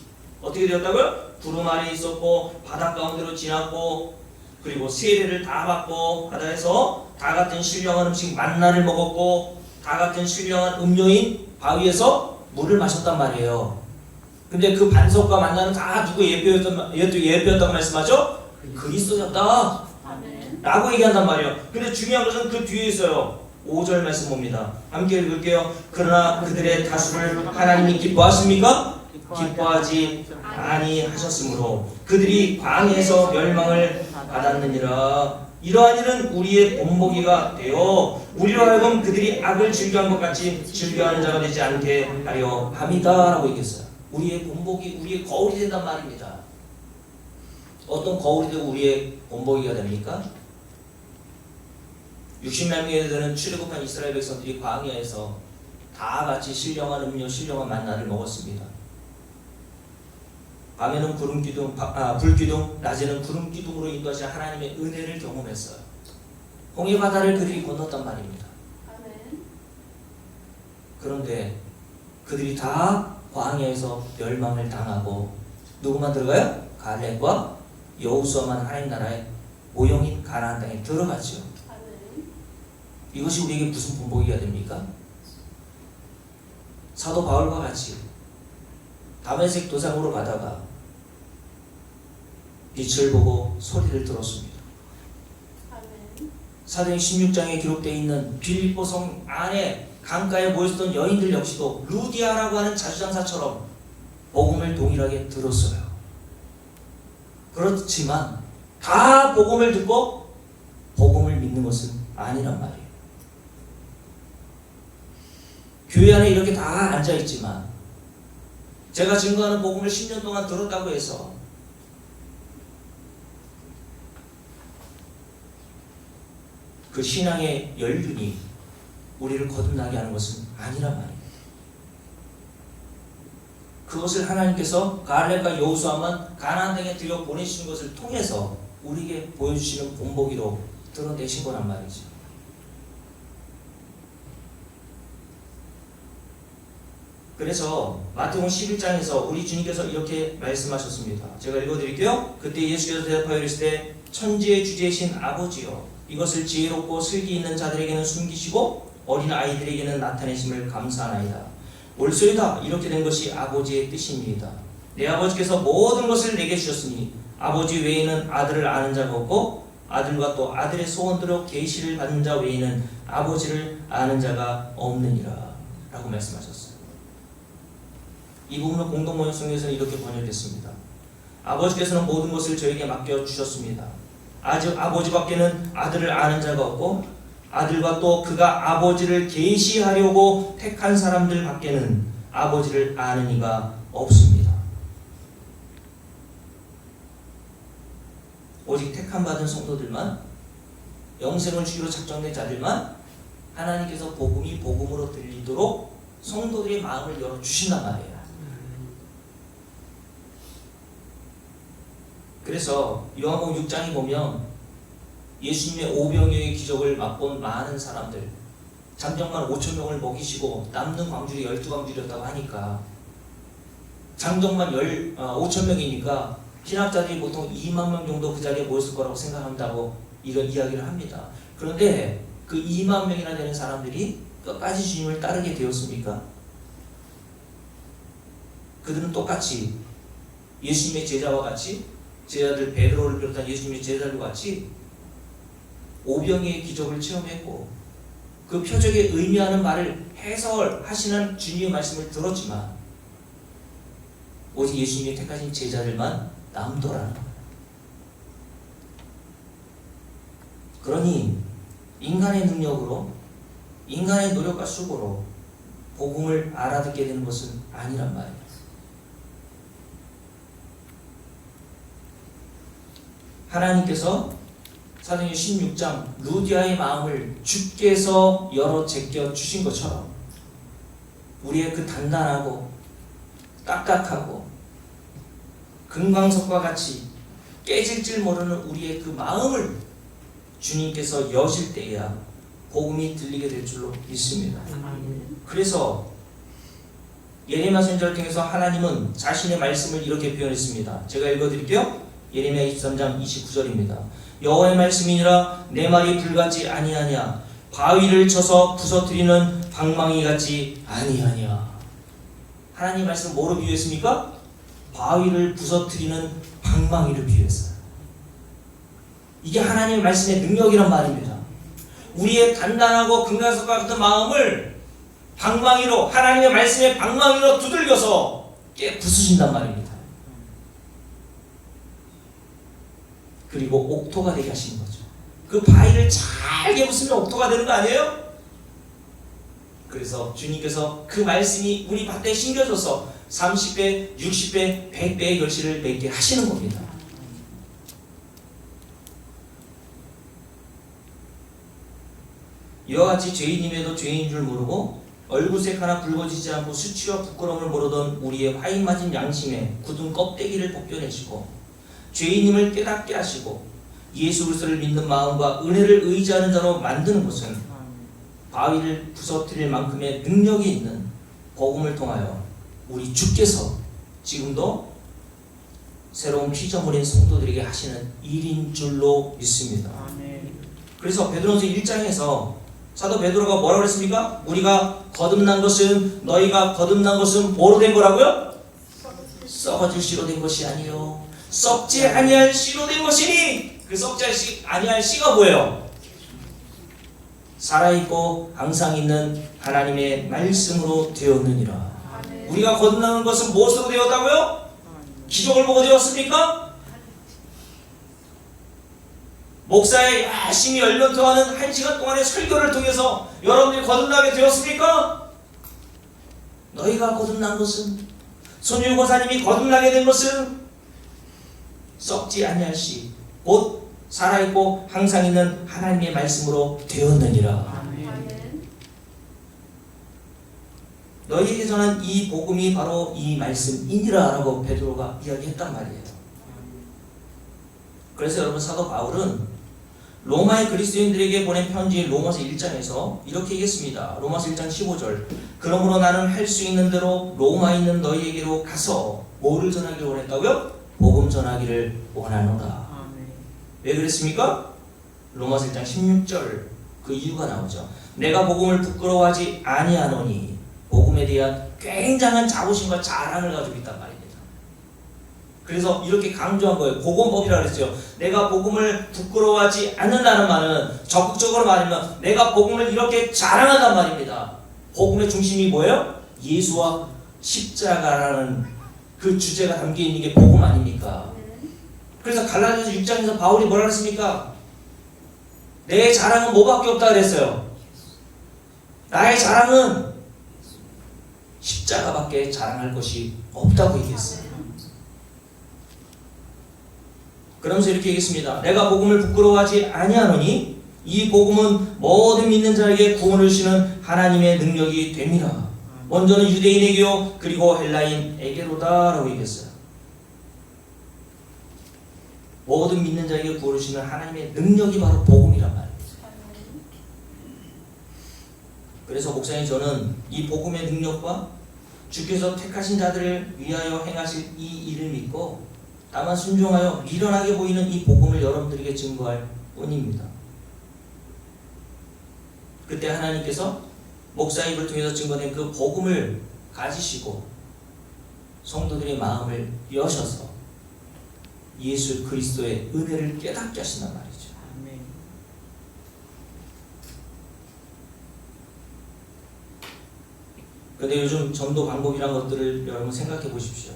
어떻게 되었다고요? 구름 아래에 있었고 바다 가운데로 지났고 그리고 세례를 다 받고 바다에서 다 같은 신령한 음식 만나를 먹었고 다 같은 신령한 음료인 바위에서 물을 마셨단 말이에요. 근데 그 반석과 만나는 다 누구 예표였다고 말씀하죠? 그리스도였다 라고 얘기한단 말이에요. 근데 중요한 것은 그 뒤에 있어요. 5절 말씀 봅니다. 함께 읽을게요. 그러나 그들의 다수를 하나님이 기뻐하십니까? 기뻐하지 아니하셨으므로 그들이 광야에서 멸망을 받았느니라. 이러한 일은 우리의 본보기가 되어 우리로 하여금 그들이 악을 즐겨한 것 같이 즐겨하는 자가 되지 않게 하려 함이다 라고 얘기했어요. 우리의 본보기, 우리의 거울이 된단 말입니다. 어떤 거울이 되고 우리의 본보기가 됩니까? 60만 명에 되는 출애굽한 이스라엘 백성들이 광야에서 다 같이 신령한 음료, 신령한 만나를 먹었습니다. 밤에는 구름기둥, 불기둥, 낮에는 구름기둥으로 인도하신 하나님의 은혜를 경험했어요. 홍해 바다를 그들이 건넜단 말입니다. 그런데 그들이 다 광야에서 멸망을 당하고 누구만 들어가요? 갈렙과 여호수아만 하나님 나라의 모형인 가나안 땅에 들어갔죠. 이것이 우리에게 무슨 본보기가 됩니까? 사도 바울과 같이 다메섹 도상으로 가다가 빛을 보고 소리를 들었습니다. 사도행 16장에 기록되어 있는 빌립보 성 안에 강가에 모였던 여인들 역시도 루디아라고 하는 자주장사처럼 복음을 동일하게 들었어요. 그렇지만 다 복음을 듣고 복음을 믿는 것은 아니란 말이에요. 교회 안에 이렇게 다 앉아있지만 제가 증거하는 복음을 10년 동안 들었다고 해서 그 신앙의 연륜이 우리를 거듭나게 하는 것은 아니란 말이에요. 그것을 하나님께서 갈렙과 여호수아만 가나안 땅에 들여 보내시는 것을 통해서 우리에게 보여주시는 본보기로 드러내신 거란 말이죠. 그래서 마태복음 11장에서 우리 주님께서 이렇게 말씀하셨습니다. 제가 읽어드릴게요. 그때 예수께서 대답하여 이르시되 천지의 주제이신 아버지여 이것을 지혜롭고 슬기 있는 자들에게는 숨기시고 어린 아이들에게는 나타내심을 감사하나이다. 옳소이다. 이렇게 된 것이 아버지의 뜻입니다. 내 아버지께서 모든 것을 내게 주셨으니 아버지 외에는 아들을 아는 자가 없고 아들과 또 아들의 소원대로 계시를 받는 자 외에는 아버지를 아는 자가 없느니라 라고 말씀하셨어요. 이 부분은 공동번역 성경에서는 이렇게 번역됐습니다. 아버지께서는 모든 것을 저에게 맡겨주셨습니다. 아직 아버지밖에는 아들을 아는 자가 없고 아들과 또 그가 아버지를 계시하려고 택한 사람들 밖에는 아버지를 아는 이가 없습니다. 오직 택함 받은 성도들만, 영생을 주기로 작정된 자들만 하나님께서 복음이 복음으로 들리도록 성도들의 마음을 열어주신단 말이에요. 그래서 요한복음 6장에 보면 예수님의 오병이어의 기적을 맛본 많은 사람들, 장정만 5,000명을 먹이시고 남는 광줄이 12광줄이었다고 하니까 장정만 5,000명이니까 신학자들이 보통 2만 명 정도 그 자리에 모였을 거라고 생각한다고 이런 이야기를 합니다. 그런데 그 2만 명이나 되는 사람들이 끝까지 주님을 따르게 되었습니까? 그들은 똑같이 예수님의 제자와 같이 제자들 베드로를 비롯한 예수님의 제자들과 같이 오병이의 기적을 체험했고 그 표적에 의미하는 말을 해설하시는 주님의 말씀을 들었지만 오직 예수님이 택하신 제자들만 남더라는 거예요. 그러니 인간의 능력으로 인간의 노력과 수고로 복음을 알아듣게 되는 것은 아니란 말이에요. 하나님께서 사도행전 16장 루디아의 마음을 주께서 열어 제껴 주신 것처럼 우리의 그 단단하고 딱딱하고 금광석과 같이 깨질 줄 모르는 우리의 그 마음을 주님께서 여실 때야 복음이 들리게 될 줄로 믿습니다. 그래서 예레미야 선지자를 통해서 하나님은 자신의 말씀을 이렇게 표현했습니다. 제가 읽어드릴게요. 예레미야 23장 29절입니다. 여호와의 말씀이니라 내 말이 불같지 아니하냐 바위를 쳐서 부서뜨리는 방망이 같지 아니하냐. 하나님 말씀 뭐로 비유했습니까? 바위를 부서뜨리는 방망이를 비유했어요. 이게 하나님의 말씀의 능력이란 말입니다. 우리의 단단하고 금강석과 같은 마음을 방망이로, 하나님의 말씀의 방망이로 두들겨서 깨 부수신단 말입니다. 그리고 옥토가 되게 하시는 거죠. 그 바위를 잘게 부수면 옥토가 되는 거 아니에요? 그래서 주님께서 그 말씀이 우리 밭에 심겨져서 30배, 60배, 100배의 결실을 맺게 하시는 겁니다. 이와 같이 죄인임에도 죄인인 줄 모르고 얼굴색 하나 붉어지지 않고 수치와 부끄러움을 모르던 우리의 화인 맞은 양심에 굳은 껍데기를 벗겨내시고 죄인임을 깨닫게 하시고 예수 그리스도를 믿는 마음과 은혜를 의지하는 자로 만드는 것은 바위를 부서뜨릴 만큼의 능력이 있는 복음을 통하여 우리 주께서 지금도 새로운 피조물인 성도들에게 하시는 일인 줄로 믿습니다. 그래서 베드로전서 1장에서 사도 베드로가 뭐라고 그랬습니까? 우리가 거듭난 것은, 너희가 거듭난 것은 뭐로 된 거라고요? 썩어질 씨로 된 것이 아니요 썩지 아니할 씨로 된 것이니, 그 썩지 아니할 씨가 뭐예요? 살아있고 항상 있는 하나님의 말씀으로 되었느니라. 우리가 거듭나는 것은 무엇으로 되었다고요? 기적을 보고 되었습니까? 목사의 열심히 열변통하는 1시간 동안의 설교를 통해서 여러분들이 거듭나게 되었습니까? 너희가 거듭난 것은, 손율고사님이 거듭나게 된 것은 썩지 아니할 씨, 곧 살아있고 항상 있는 하나님의 말씀으로 되었느니라. 너희에게 전한 이 복음이 바로 이 말씀이니라 라고 베드로가 이야기했단 말이에요. 그래서 여러분, 사도 바울은 로마의 그리스도인들에게 보낸 편지 로마서 1장에서 이렇게 얘기했습니다. 로마서 1장 15절. 그러므로 나는 할 수 있는 대로 로마에 있는 너희에게로 가서 뭐를 전하기를 원했다고요? 복음 전하기를 원하노라. 왜 그랬습니까? 로마서 1장 16절 그 이유가 나오죠. 내가 복음을 부끄러워하지 아니하노니, 복음에 대한 굉장한 자부심과 자랑을 가지고 있단 말입니다. 그래서 이렇게 강조한 거예요. 복음법이라고 그랬어요. 내가 복음을 부끄러워하지 않는다는 말은, 적극적으로 말하면 내가 복음을 이렇게 자랑한단 말입니다. 복음의 중심이 뭐예요? 예수와 십자가라는 그 주제가 담겨 있는 게 복음 아닙니까? 그래서 갈라디아서 6장에서 바울이 뭐라 그랬습니까? 내 자랑은 뭐밖에 없다 그랬어요. 나의 자랑은 십자가밖에 자랑할 것이 없다고 얘기했어요. 그러면서 이렇게 얘기했습니다. 내가 복음을 부끄러워하지 아니하노니 이 복음은 모든 믿는 자에게 구원을 주시는 하나님의 능력이 됩니다. 먼저는 유대인에게요, 그리고 헬라인에게로다 라고 얘기했어요. 모든 믿는 자에게 구원을 주시는 하나님의 능력이 바로 복음이란 말입니다. 그래서 목사님, 저는 이 복음의 능력과 주께서 택하신 자들을 위하여 행하실 이 일을 믿고 다만 순종하여 미련하게 보이는 이 복음을 여러분들에게 증거할 뿐입니다. 그때 하나님께서 목사 입을 통해서 증거된 그 복음을 가지시고 성도들의 마음을 여셔서 예수 그리스도의 은혜를 깨닫게 하신단 말이죠. 근데 요즘 전도 방법이란 것들을 여러분 생각해 보십시오.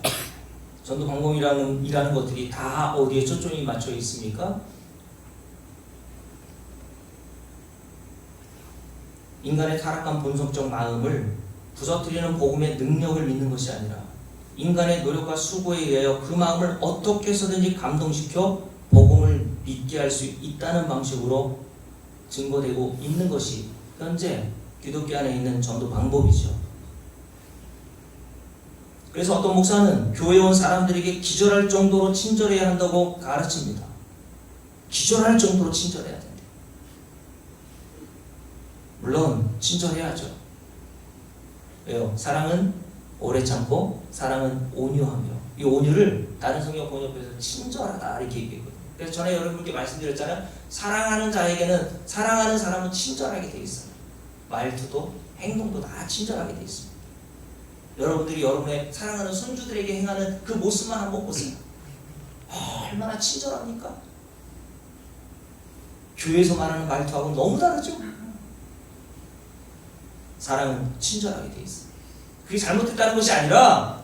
전도 방법이라는 것들이 다 어디에 초점이 맞춰 있습니까? 인간의 타락한 본성적 마음을 부서뜨리는 복음의 능력을 믿는 것이 아니라 인간의 노력과 수고에 의하여 그 마음을 어떻게 해서든지 감동시켜 복음을 믿게 할 수 있다는 방식으로 증거되고 있는 것이 현재 기독교 안에 있는 전도 방법이죠. 그래서 어떤 목사는 교회에 온 사람들에게 기절할 정도로 친절해야 한다고 가르칩니다. 기절할 정도로 친절해야 된다. 물론 친절해야죠. 왜요? 사랑은 오래 참고 사랑은 온유하며, 이 온유를 다른 성경 번역에서 친절하다 이렇게 얘기했거든요. 그래서 전에 여러분께 말씀드렸잖아요. 사랑하는 자에게는, 사랑하는 사람은 친절하게 돼 있어요. 말투도 행동도 다 친절하게 돼 있습니다. 여러분들이 여러분의 사랑하는 손주들에게 행하는 그 모습만 한번 보세요. 얼마나 친절합니까? 교회에서 말하는 말투하고 너무 다르죠? 사랑은 친절하게 돼 있어요. 그게 잘못됐다는 것이 아니라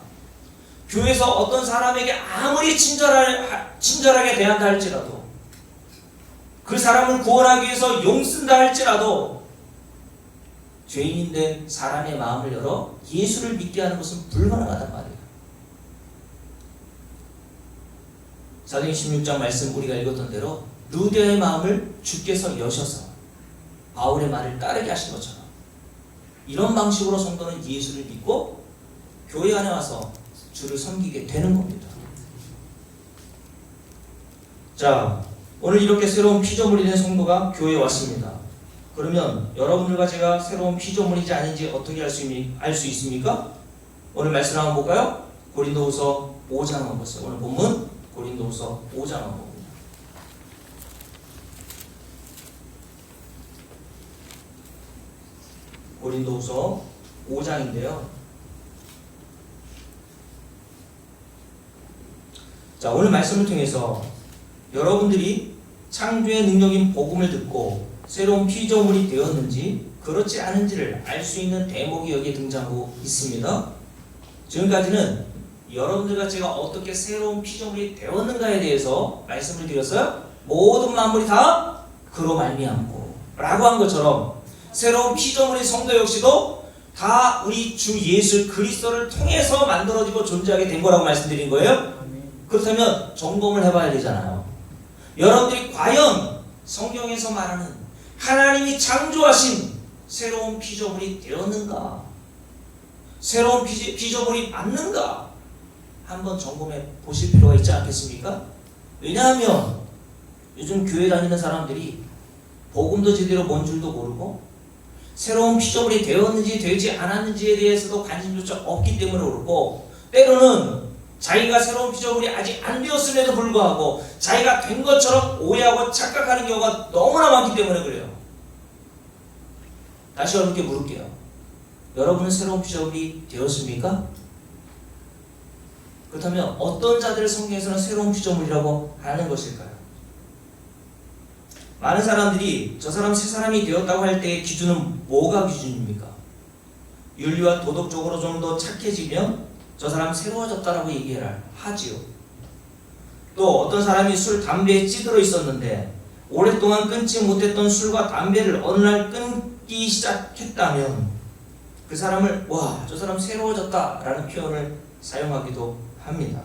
교회에서 어떤 사람에게 아무리 친절하게 대한다 할지라도, 그 사람을 구원하기 위해서 용쓴다 할지라도 죄인인 된 사람의 마음을 열어 예수를 믿게 하는 것은 불가능하단 말이에요. 사도행 16장 말씀 우리가 읽었던 대로 루디아의 마음을 주께서 여셔서 바울의 말을 따르게 하신 것처럼 이런 방식으로 성도는 예수를 믿고 교회 안에 와서 주를 섬기게 되는 겁니다. 자, 오늘 이렇게 새로운 피조물이 된 성도가 교회에 왔습니다. 그러면 여러분들과 제가 새로운 피조물인지 아닌지 어떻게 알 수 있습니까? 오늘 말씀 한번 볼까요? 고린도후서 5장 한번 보세요. 오늘 본문 고린도후서 5장 한번 봅니다. 고린도후서 5장인데요. 자, 오늘 말씀을 통해서 여러분들이 창조의 능력인 복음을 듣고 새로운 피조물이 되었는지 그렇지 않은지를 알 수 있는 대목이 여기에 등장하고 있습니다. 지금까지는 여러분들과 제가 어떻게 새로운 피조물이 되었는가에 대해서 말씀을 드렸어요. 모든 만물이 다 그로 말미암고 라고 한 것처럼 새로운 피조물인 성도 역시도 다 우리 주 예수 그리스도를 통해서 만들어지고 존재하게 된 거라고 말씀드린 거예요. 그렇다면 점검을 해봐야 되잖아요. 여러분들이 과연 성경에서 말하는 하나님이 창조하신 새로운 피조물이 되었는가? 새로운 피조물이 맞는가? 한번 점검해 보실 필요가 있지 않겠습니까? 왜냐하면 요즘 교회 다니는 사람들이 복음도 제대로 뭔 줄도 모르고 새로운 피조물이 되었는지 되지 않았는지에 대해서도 관심조차 없기 때문에 그렇고, 때로는 자기가 새로운 피조물이 아직 안 되었음에도 불구하고 자기가 된 것처럼 오해하고 착각하는 경우가 너무나 많기 때문에 그래요. 다시 여러분께 물을게요. 여러분은 새로운 피조물이 되었습니까? 그렇다면 어떤 자들을 성경에서는 새로운 피조물이라고 하는 것일까요? 많은 사람들이 저 사람 새 사람이 되었다고 할 때의 기준은 뭐가 기준입니까? 윤리와 도덕적으로 좀 더 착해지면 저 사람 새로워졌다라고 하지요. 또 어떤 사람이 술, 담배에 찌들어 있었는데 오랫동안 끊지 못했던 술과 담배를 어느 날 끊기 시작했다면 그 사람을 와, 저 사람 새로워졌다라는 표현을 사용하기도 합니다.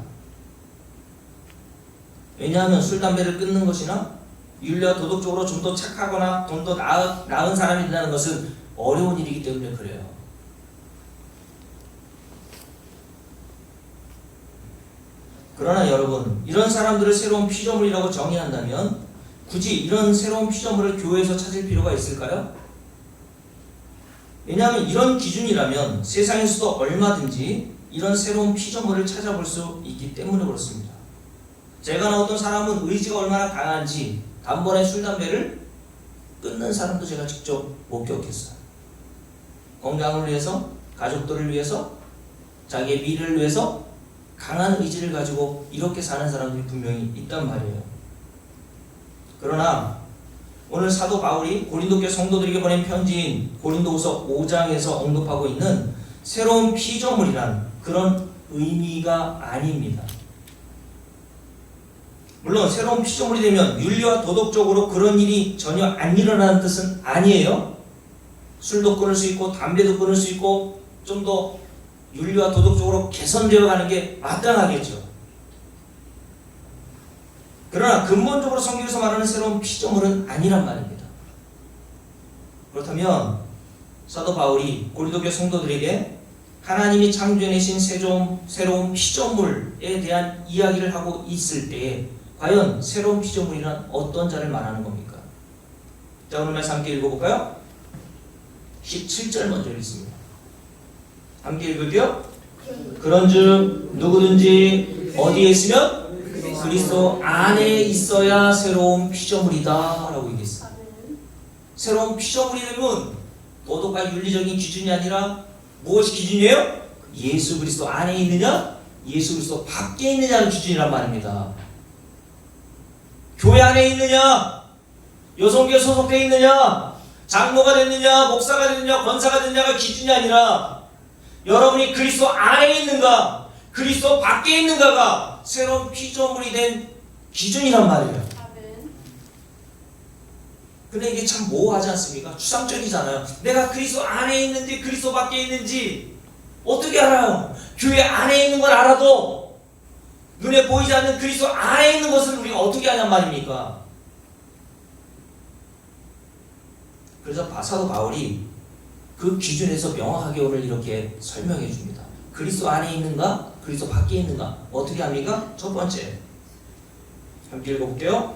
왜냐하면 술, 담배를 끊는 것이나 윤리와 도덕적으로 좀 더 착하거나 좀 더 나은 사람이 된다는 것은 어려운 일이기 때문에 그래요. 그러나 여러분, 이런 사람들을 새로운 피조물이라고 정의한다면 굳이 이런 새로운 피조물을 교회에서 찾을 필요가 있을까요? 왜냐하면 이런 기준이라면 세상에서도 얼마든지 이런 새로운 피조물을 찾아볼 수 있기 때문에 그렇습니다. 제가 어떤 사람은 의지가 얼마나 강한지 단번에 술, 담배를 끊는 사람도 제가 직접 목격했어요. 건강을 위해서, 가족들을 위해서, 자기의 미래를 위해서 강한 의지를 가지고 이렇게 사는 사람들이 분명히 있단 말이에요. 그러나 오늘 사도 바울이 고린도교 성도들에게 보낸 편지인 고린도후서 5장에서 언급하고 있는 새로운 피조물이란 그런 의미가 아닙니다. 물론 새로운 피조물이 되면 윤리와 도덕적으로 그런 일이 전혀 안 일어나는 뜻은 아니에요. 술도 끊을 수 있고 담배도 끊을 수 있고 좀 더 윤리와 도덕적으로 개선되어 가는 게 마땅하겠죠. 그러나 근본적으로 성경에서 말하는 새로운 피조물은 아니란 말입니다. 그렇다면 사도 바울이 고린도 교회 성도들에게 하나님이 창조해내신 새로운 피조물에 대한 이야기를 하고 있을 때에 과연 새로운 피조물이란 어떤 자를 말하는 겁니까? 자, 오늘 말씀 함께 읽어볼까요? 17절 먼저 읽습니다. 함께 읽을게요. 그런즉 누구든지 어디에 있으면 그리스도 안에 있어야 새로운 피조물이다 라고 얘기했어요. 새로운 피조물이 되면 도덕과 윤리적인 기준이 아니라 무엇이 기준이에요? 예수 그리스도 안에 있느냐, 예수 그리스도 밖에 있느냐는 기준이란 말입니다. 교회 안에 있느냐, 여성교회 소속돼 있느냐, 장로가 됐느냐, 목사가 됐느냐, 권사가 됐느냐가 기준이 아니라 여러분이 그리스도 안에 있는가, 그리스도 밖에 있는가가 새로운 피조물이 된 기준이란 말이에요. 근데 이게 참 모호하지 않습니까? 추상적이잖아요. 내가 그리스도 안에 있는지 그리스도 밖에 있는지 어떻게 알아요? 교회 안에 있는 걸 알아도 눈에 보이지 않는 그리스도 안에 있는 것을 우리가 어떻게 하냔 말입니까? 그래서 사도 바울이 그 기준에서 명확하게 오늘 이렇게 설명해 줍니다. 그리스도 안에 있는가? 그리스도 밖에 있는가? 어떻게 합니까? 첫 번째, 함께 읽어볼게요.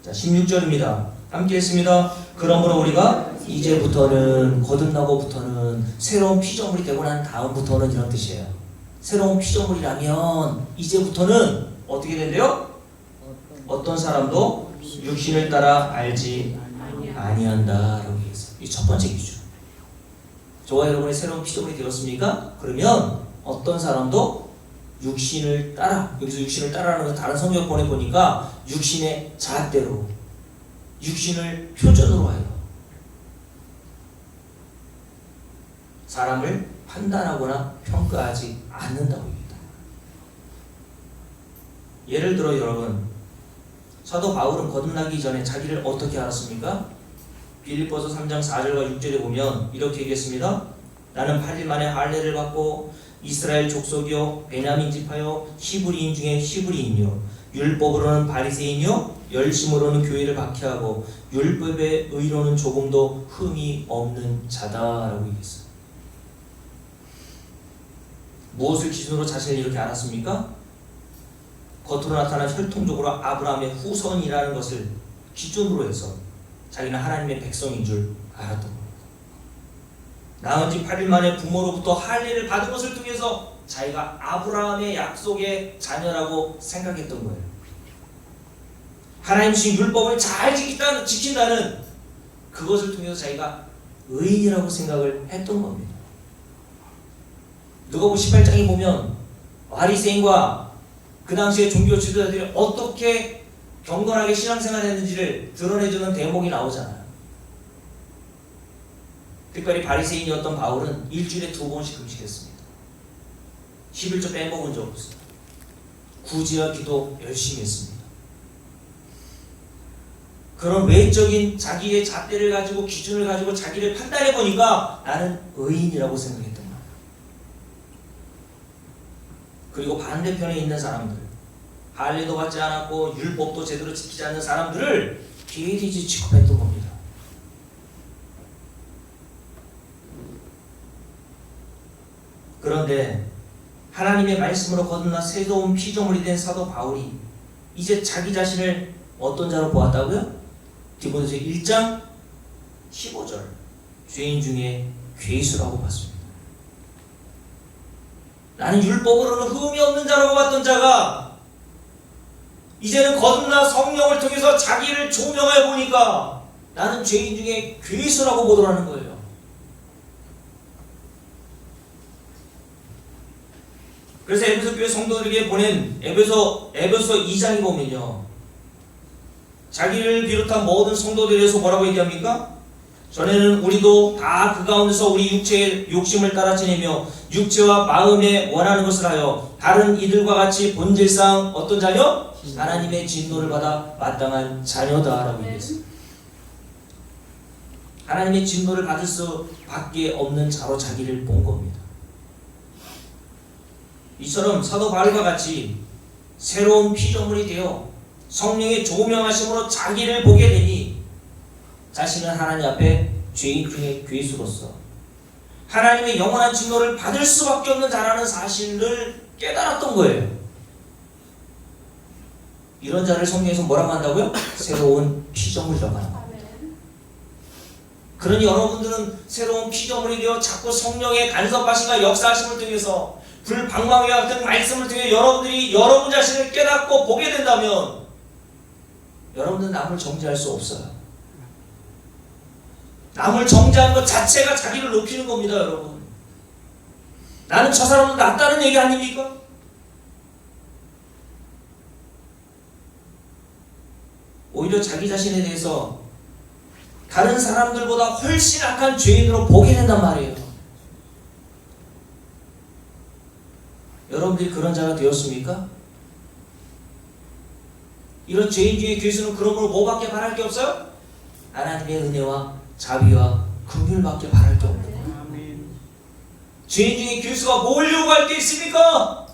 자, 16절입니다. 함께 했습니다. 그러므로 우리가 이제부터는, 거듭나고부터는 새로운 피조물이 되고 난 다음부터는 이런 뜻이에요. 새로운 피조물이라면 이제부터는 어떻게 된대요? 어떤 사람도 육신을 따라 알지 아니한다 라고 얘기했어요. 이 첫 번째 기준. 저와 여러분이 새로운 피조물이 되었습니까? 그러면 어떤 사람도 육신을 따라, 여기서 육신을 따라하는 건 다른 성경권에 보니까 육신의 잣대로, 육신을 표준으로 하여 사람을 판단하거나 평가하지 않는다고 합니다. 예를 들어 여러분, 사도 바울은 거듭나기 전에 자기를 어떻게 알았습니까? 빌립보서 3장 4절과 6절에 보면 이렇게 얘기했습니다. 나는 8일 만에 할례를 받고 이스라엘 족속이요 베냐민 지파요 히브리인 중에 히브리인이요 율법으로는 바리새인이요 열심으로는 교회를 박해하고 율법의 의로는 조금도 흠이 없는 자다라고 얘기했어요. 무엇을 기준으로 자신을 이렇게 알았습니까? 겉으로 나타난 혈통적으로 아브라함의 후손이라는 것을 기준으로 해서 자기는 하나님의 백성인 줄 알았던 겁니다. 낳은 지 8일 만에 부모로부터 할례를 받은 것을 통해서 자기가 아브라함의 약속의 자녀라고 생각했던 거예요. 하나님 주신 율법을 잘 지킨다는 그것을 통해서 자기가 의인이라고 생각을 했던 겁니다. 누가복음 18장에 보면 바리새인과 그 당시의 종교 지도자들이 어떻게 경건하게 신앙생활을 했는지를 드러내주는 대목이 나오잖아요. 특별히 바리새인이었던 바울은 일주일에 2번씩 금식했습니다. 11조 빼먹은 적 없어요. 구제와 기도 열심히 했습니다. 그런 외적인 자기의 잣대를 가지고 기준을 가지고 자기를 판단해 보니까 나는 의인이라고 생각했던 거예요. 그리고 반대편에 있는 사람들, 할례도 받지 않았고 율법도 제대로 지키지 않는 사람들을 비리지 취급했던 겁니다. 그런데 하나님의 말씀으로 거듭나 새로운 피조물이 된 사도 바울이 이제 자기 자신을 어떤 자로 보았다고요? 디모데서 1장 15절 죄인 중에 괴수라고 봤습니다. 나는 율법으로는 흠이 없는 자라고 봤던 자가 이제는 거듭나 성령을 통해서 자기를 조명해 보니까 나는 죄인 중에 괴수라고 보더라는 거예요. 그래서 에베소 교회 성도들에게 보낸 에베소 2장에 보면요, 자기를 비롯한 모든 성도들에 대해서 뭐라고 얘기합니까? 전에는 우리도 다 그 가운데서 우리 육체의 욕심을 따라 지내며 육체와 마음에 원하는 것을 하여 다른 이들과 같이 본질상 어떤 자녀? 하나님의 진노를 받아 마땅한 자녀다라고 얘기했어요. 하나님의 진노를 받을 수밖에 없는 자로 자기를 본 겁니다. 이처럼 사도 바울과 같이 새로운 피조물이 되어 성령의 조명하심으로 자기를 보게 되니 자신은 하나님 앞에 죄인 중에 괴수로서 하나님의 영원한 진노를 받을 수밖에 없는 자라는 사실을 깨달았던 거예요. 이런 자를 성경에서 뭐라고 한다고요? 새로운 피조물이라고 하는 겁니다. 그러니 여러분들은 새로운 피조물이 되어 자꾸 성령의 간섭하심과 역사하심을 통해서 불방망이와 같은 말씀을 통해 여러분들이 여러분 자신을 깨닫고 보게 된다면 여러분들은 남을 정죄할 수 없어요. 남을 정죄하는 것 자체가 자기를 높이는 겁니다, 여러분. 나는 저 사람은 낫다는 얘기 아닙니까? 오히려 자기 자신에 대해서 다른 사람들보다 훨씬 악한 죄인으로 보게 된단 말이에요. 여러분들이 그런 자가 되었습니까? 이런 죄인 중에 괴수는 그러므로 뭐밖에 바랄 게 없어요? 하나님의 은혜와 자비와 긍휼밖에 바랄 게 없는 거예요. 죄인 중에 괴수가 뭘 요구할 게 있습니까?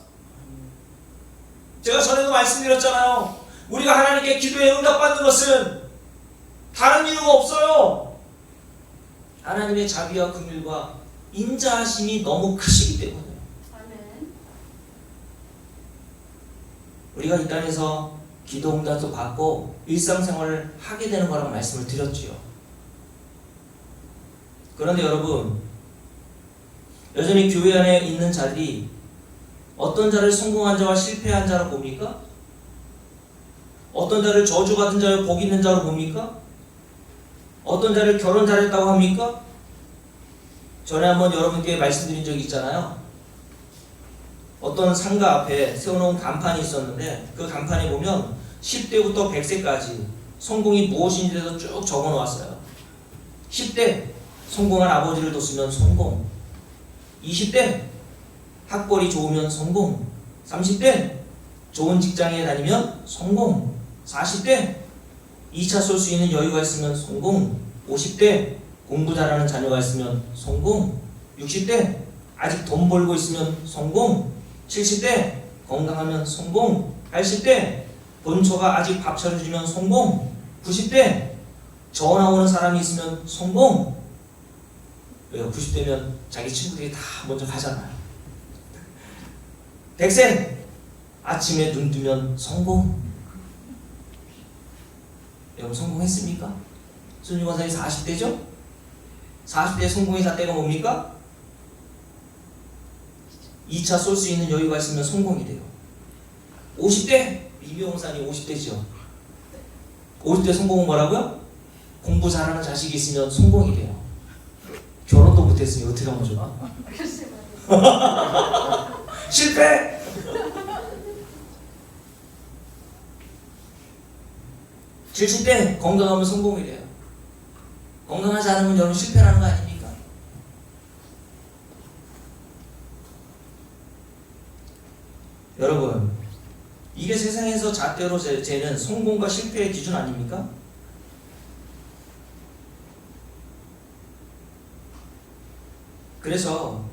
제가 전에도 말씀드렸잖아요. 우리가 하나님께 기도에 응답받는 것은 다른 이유가 없어요. 하나님의 자비와 긍휼과 인자하심이 너무 크시기 때문에. 우리가 이 땅에서 기도 응답도 받고 일상생활을 하게 되는 거라고 말씀을 드렸지요. 그런데 여러분, 여전히 교회 안에 있는 자들이 어떤 자를 성공한 자와 실패한 자로 봅니까? 어떤 자를 저주받은 자와 복 있는 자로 봅니까? 어떤 자를 결혼 잘했다고 합니까? 전에 한번 여러분께 말씀드린 적이 있잖아요. 어떤 상가 앞에 세워놓은 간판이 있었는데 그 간판에 보면 10대부터 100세까지 성공이 무엇인지 대해서 쭉 적어놓았어요. 10대 성공한 아버지를 뒀으면 성공, 20대 학벌이 좋으면 성공, 30대 좋은 직장에 다니면 성공, 40대 2차 쏠 수 있는 여유가 있으면 성공, 50대 공부 잘하는 자녀가 있으면 성공, 60대 아직 돈 벌고 있으면 성공, 70대 건강하면 성공, 80대 본처가 아직 밥 차려주면 성공, 90대 전화 오는 사람이 있으면 성공. 왜요? 90대면 자기 친구들이 다 먼저 가잖아요. 100세 아침에 눈 뜨면 성공. 여러분 성공했습니까? 손님 원사님 40대죠? 40대 성공의 잣대가 뭡니까? 2차 쏠 수 있는 여유가 있으면 성공이 돼요. 50대 이병사님 50대죠. 50대 성공은 뭐라고요? 공부 잘하는 자식이 있으면 성공이 돼요. 결혼도 못했으니 어떻게 하면 좋아? 실패! 70대 건강하면 성공이 돼요. 건강하지 않으면 여러분 실패라는 거 아닙니까? 여러분, 이게 세상에서 잣대로 재는 성공과 실패의 기준 아닙니까? 그래서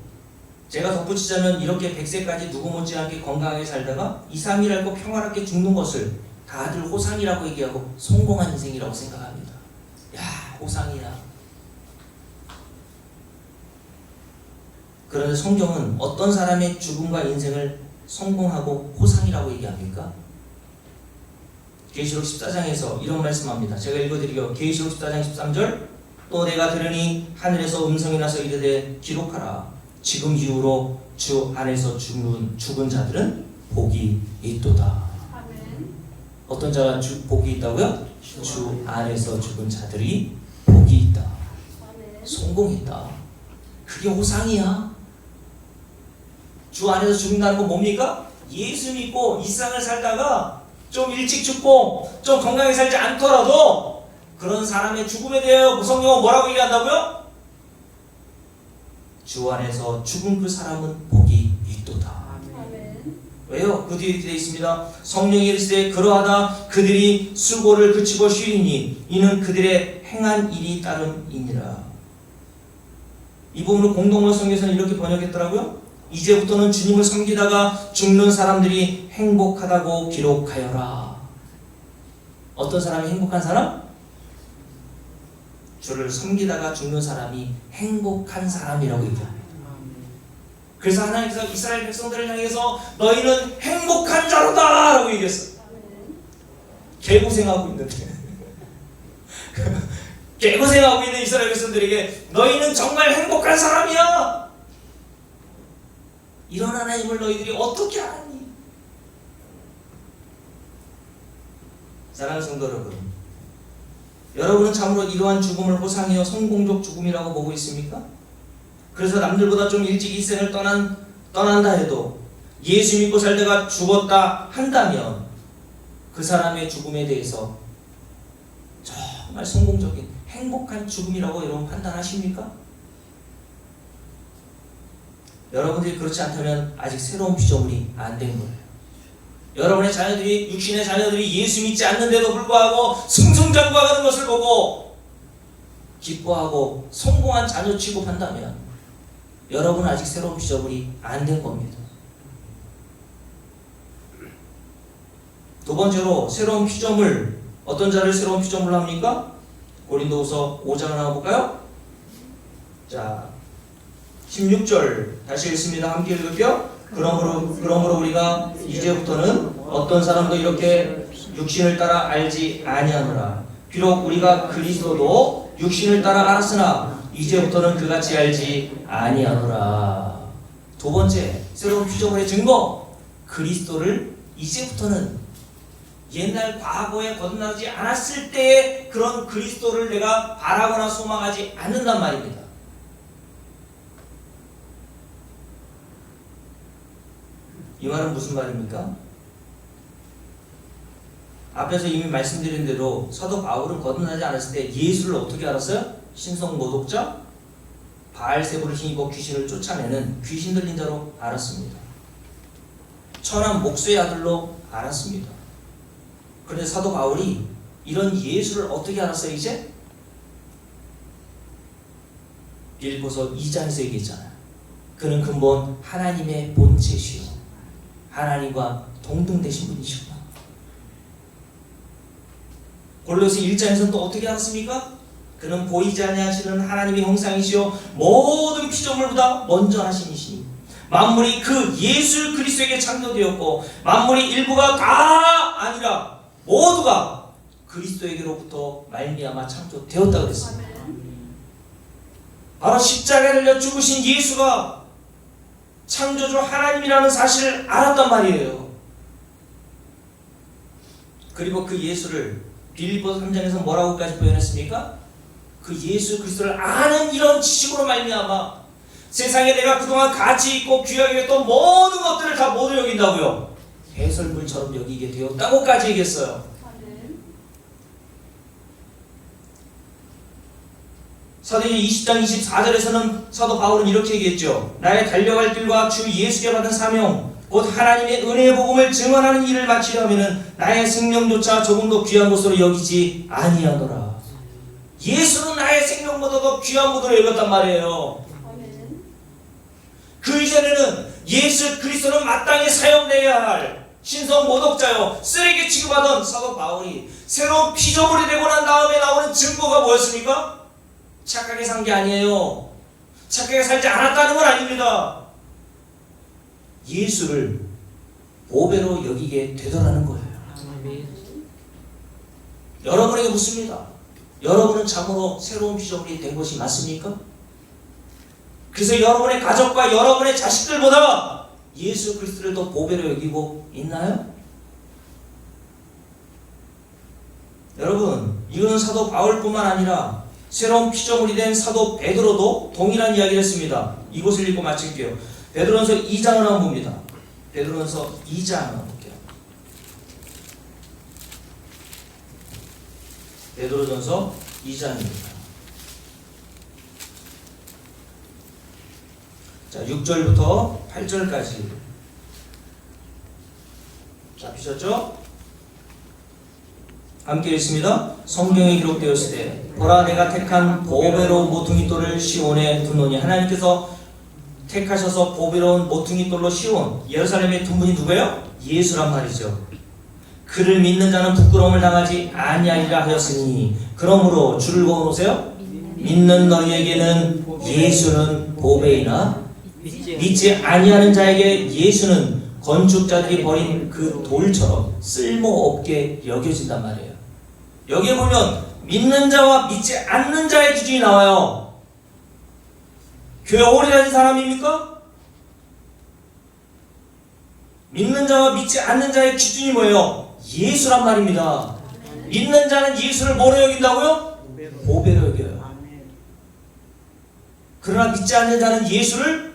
제가 덧붙이자면 이렇게 100세까지 누구 못지않게 건강하게 살다가 2, 3일 앓고 평화롭게 죽는 것을 다들 호상이라고 얘기하고 성공한 인생이라고 생각합니다. 야, 호상이야. 그런데 성경은 어떤 사람의 죽음과 인생을 성공하고 호상이라고 얘기합니까? 계시록 14장에서 이런 말씀합니다. 제가 읽어드리게요. 계시록 14장 13절 또 내가 들으니 하늘에서 음성이 나서 이르되 기록하라. 지금 이후로 주 안에서 죽은 자들은 복이 있도다. 아멘. 어떤 자가 복이 있다고요? 주 안에서 죽은 자들이 복이 있다. 아멘. 성공이 있다. 그게 호상이야. 주 안에서 죽는다는 건 뭡니까? 예수 믿고 이 세상을 살다가 좀 일찍 죽고 좀 건강하게 살지 않더라도 그런 사람의 죽음에 대하여 성경은 뭐라고 얘기한다고요? 주 안에서 죽은 그 사람은 복이 있도다. 아멘. 왜요? 그 뒤에 이렇게 되어 있습니다. 성령이 이르시되 그러하다 그들이 수고를 그치고 쉬리니 이는 그들의 행한 일이 따름이니라. 이 부분을 공동원 성경에서는 이렇게 번역했더라고요. 이제부터는 주님을 섬기다가 죽는 사람들이 행복하다고 기록하여라. 어떤 사람이 행복한 사람? 주를 섬기다가 죽는 사람이 행복한 사람이라고 얘기합니다. 그래서 하나님께서 이스라엘 백성들을 향해서 너희는 행복한 자로다 라고 얘기했어요. 개고생하고 있는데 개고생하고 있는 이스라엘 백성들에게 너희는 정말 행복한 사람이야. 이런 하나님을 너희들이 어떻게 알았니? 사랑하는 성도 여러분, 여러분은 참으로 이러한 죽음을 호상이요 성공적 죽음이라고 보고 있습니까? 그래서 남들보다 좀 일찍 이 생을 떠난다 해도 예수 믿고 살다가 죽었다 한다면 그 사람의 죽음에 대해서 정말 성공적인 행복한 죽음이라고 여러분 판단하십니까? 여러분들이 그렇지 않다면 아직 새로운 피조물이 안 된 거예요. 여러분의 자녀들이, 육신의 자녀들이 예수 믿지 않는데도 불구하고 승승장구하는 것을 보고 기뻐하고 성공한 자녀 취급한다면 여러분은 아직 새로운 피조물이 안 된 겁니다. 두 번째로 새로운 피조물, 어떤 자를 새로운 피조물로 합니까? 고린도후서 5장을 한번 볼까요? 자, 16절 다시 읽습니다. 함께 읽을게요. 그러므로 우리가 이제부터는 어떤 사람도 이렇게 육신을 따라 알지 아니하노라. 비록 우리가 그리스도도 육신을 따라 알았으나 이제부터는 그같이 알지 아니하노라. 두 번째, 새로운 피조물의 증거, 그리스도를 이제부터는 옛날 과거에 거듭나지 않았을 때의 그런 그리스도를 내가 바라거나 소망하지 않는단 말입니다. 이 말은 무슨 말입니까? 앞에서 이미 말씀드린 대로 사도 바울은 거듭나지 않았을 때 예수를 어떻게 알았어요? 신성 모독자, 바알세부를 힘입어 귀신을 쫓아내는 귀신 들린 자로 알았습니다. 천한 목수의 아들로 알았습니다. 그런데 사도 바울이 이런 예수를 어떻게 알았어요 이제? 빌립보서 2장에서 얘기했잖아요. 그는 근본 하나님의 본체시요 하나님과 동등되신 분이시구나. 골로새 1장에서는 또 어떻게 알았습니까? 그는 보이지 아니하시는 하나님의 형상이시요 모든 피조물보다 먼저 하시니시니 만물이 그 예수 그리스도에게 창조되었고 만물이 일부가 다 아니라 모두가 그리스도에게로부터 말미암아 창조되었다 그랬습니다. 바로 십자가에 달려 죽으신 예수가 창조주 하나님이라는 사실을 알았단 말이에요. 그리고 그 예수를 빌립보서 3장에서 뭐라고까지 표현했습니까? 그 예수 그리스도를 아는 이런 지식으로 말미암아 세상에 내가 그동안 가치 있고 귀하게 했던 모든 것들을 다 모두 여긴다고요. 해설물처럼 여기게 되었다고까지 얘기했어요. 사도행전 20장 24절에서는 사도 바울은 이렇게 얘기했죠. 나의 달려갈 길과 주 예수께 받은 사명 곧 하나님의 은혜의 복음을 증언하는 일을 마치려면 나의 생명조차 조금도 귀한 것으로 여기지 아니하노라. 예수는 나의 생명보다도 귀한 것으로 여겼단 말이에요. 그 이전에는 예수 그리스도는 마땅히 사용되어야 할 신성 모독자요 쓰레기 취급하던 사도 바울이 새로운 피조물이 되고 난 다음에 나오는 증거가 뭐였습니까? 착하게 산 게 아니에요. 착하게 살지 않았다는 건 아닙니다. 예수를 보배로 여기게 되더라는 거예요. 여러분에게 묻습니다. 여러분은 참으로 새로운 피조물이 된 것이 맞습니까? 그래서 여러분의 가족과 여러분의 자식들보다 예수 그리스도를 더 보배로 여기고 있나요? 여러분, 이거는 사도 바울뿐만 아니라 새로운 피조물이 된 사도 베드로도 동일한 이야기를 했습니다. 이것을 읽고 마칠게요. 베드로전서 2장을 한번 봅니다. 베드로전서 2장 한번 볼게요. 베드로전서 2장입니다. 자, 6절부터 8절까지 잡히셨죠? 함께 읽습니다. 성경에 기록되었을 때 보라 내가 택한 보배로운 모퉁이돌을 시온에 두노니 하나님께서 택하셔서 보배로운 모퉁이돌로 시온 예루살렘에 둔 분이 누구예요? 예수란 말이죠. 그를 믿는 자는 부끄러움을 당하지 아니하리라 하였으니 그러므로 줄을 그어놓으세요. 믿는 너희에게는 예수는 보배이나 믿지 아니하는 자에게 예수는 건축자들이 버린 그 돌처럼 쓸모없게 여겨진단 말이에요. 여기에 보면 믿는 자와 믿지 않는 자의 기준이 나와요. 교회 오래 다닌 사람입니까? 믿는 자와 믿지 않는 자의 기준이 뭐예요? 예수란 말입니다. 믿는 자는 예수를 뭐로 여긴다고요? 보배로 여겨요. 그러나 믿지 않는 자는 예수를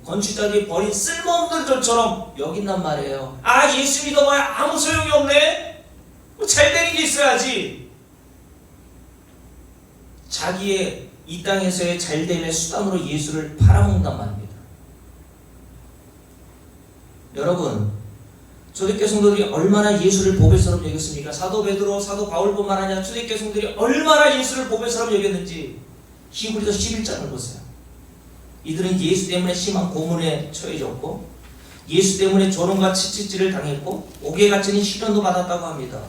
건축자들이 버린 쓸모없는 돌처럼 여긴단 말이에요. 아, 예수 믿어봐야 아무 소용이 없네? 뭐 잘되는 게 있어야지. 자기의 이 땅에서의 잘됨의 수단으로 예수를 팔아먹는단 말입니다. 여러분, 초대교회 성도들이 얼마나 예수를 보배처럼 여겼습니까? 사도 베드로, 사도 바울뿐만 아니라 초대교회 성도들이 얼마나 예수를 보배처럼 여겼는지 히브리서 11장을 보세요. 이들은 예수 때문에 심한 고문에 처해졌고 예수 때문에 조롱과 채찍질을 당했고 옥에 갇히는 시련도 받았다고 합니다.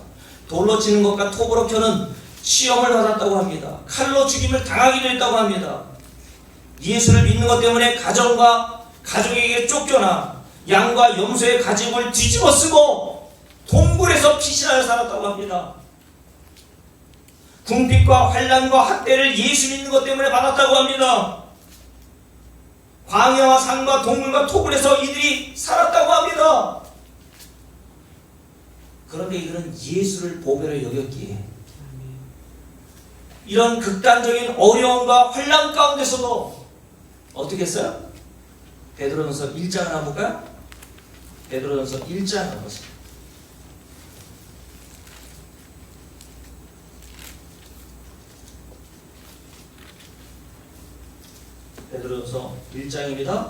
돌로 치는 것과 톱으로 켜는 시험을 받았다고 합니다. 칼로 죽임을 당하기도 했다고 합니다. 예수를 믿는 것 때문에 가정과 가족에게 쫓겨나 양과 염소의 가죽을 뒤집어 쓰고 동굴에서 피신하여 살았다고 합니다. 궁핍과 환난과 학대를 예수 믿는 것 때문에 받았다고 합니다. 광야와 산과 동굴과 토굴에서 이들이 살았다고 합니다. 그런데 이들은 예수를 보배로 여겼기에 이런 극단적인 어려움과 환난 가운데서도 어떻게 했어요? 베드로전서 1장을 한번 볼까요? 베드로전서 1장을 한번 보세요. 베드로전서 1장입니다.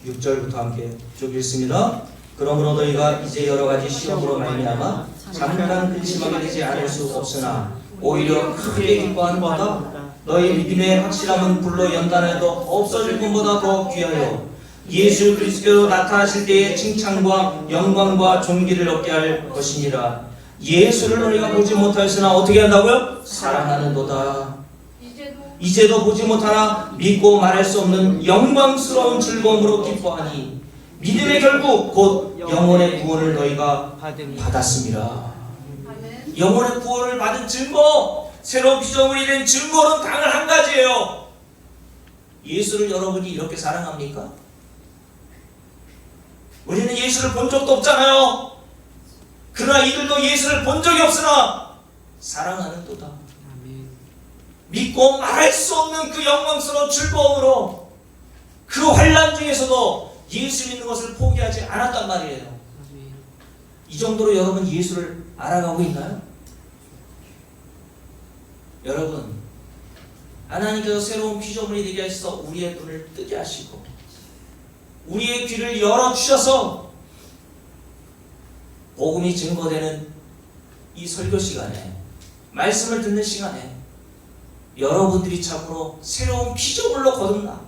6절부터 함께 쭉 읽습니다. 그러므로 너희가 이제 여러 가지 시험으로 말미암아 잠깐 근심하게 되지 않을 수 없으나 오히려 크게 기뻐하는 바다 너희 믿음의 확실함은 불로 연단해도 없어질 것보다 더 귀하여 예수 그리스도로 나타나실 때의 칭찬과 영광과 존귀를 얻게 할 것이니라. 예수를 너희가 보지 못하였으나 어떻게 한다고요? 사랑하는도다. 이제도 보지 못하나 믿고 말할 수 없는 영광스러운 즐거움으로 기뻐하니 믿음의 결국 곧 영혼의 구원을 너희가 받았습니다. 영혼의 구원을 받은 증거, 새로운 피조물이 된 증거는 단 한 가지예요. 예수를 여러분이 이렇게 사랑합니까? 우리는 예수를 본 적도 없잖아요. 그러나 이들도 예수를 본 적이 없으나 사랑하는 도다. 믿고 말할 수 없는 그 영광스러운 즐거움으로 그 환난 중에서도 예수 믿는 것을 포기하지 않았단 말이에요. 이 정도로 여러분 예수를 알아가고 있나요? 여러분, 하나님께서 새로운 피조물이 되게 하셔서 우리의 눈을 뜨게 하시고 우리의 귀를 열어주셔서 복음이 증거되는 이 설교 시간에, 말씀을 듣는 시간에 여러분들이 참으로 새로운 피조물로 거듭나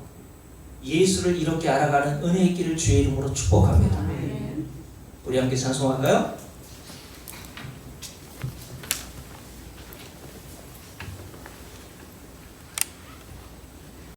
예수를 이렇게 알아가는 은혜의 길을 주의 이름으로 축복합니다. 우리 함께 찬송할까요?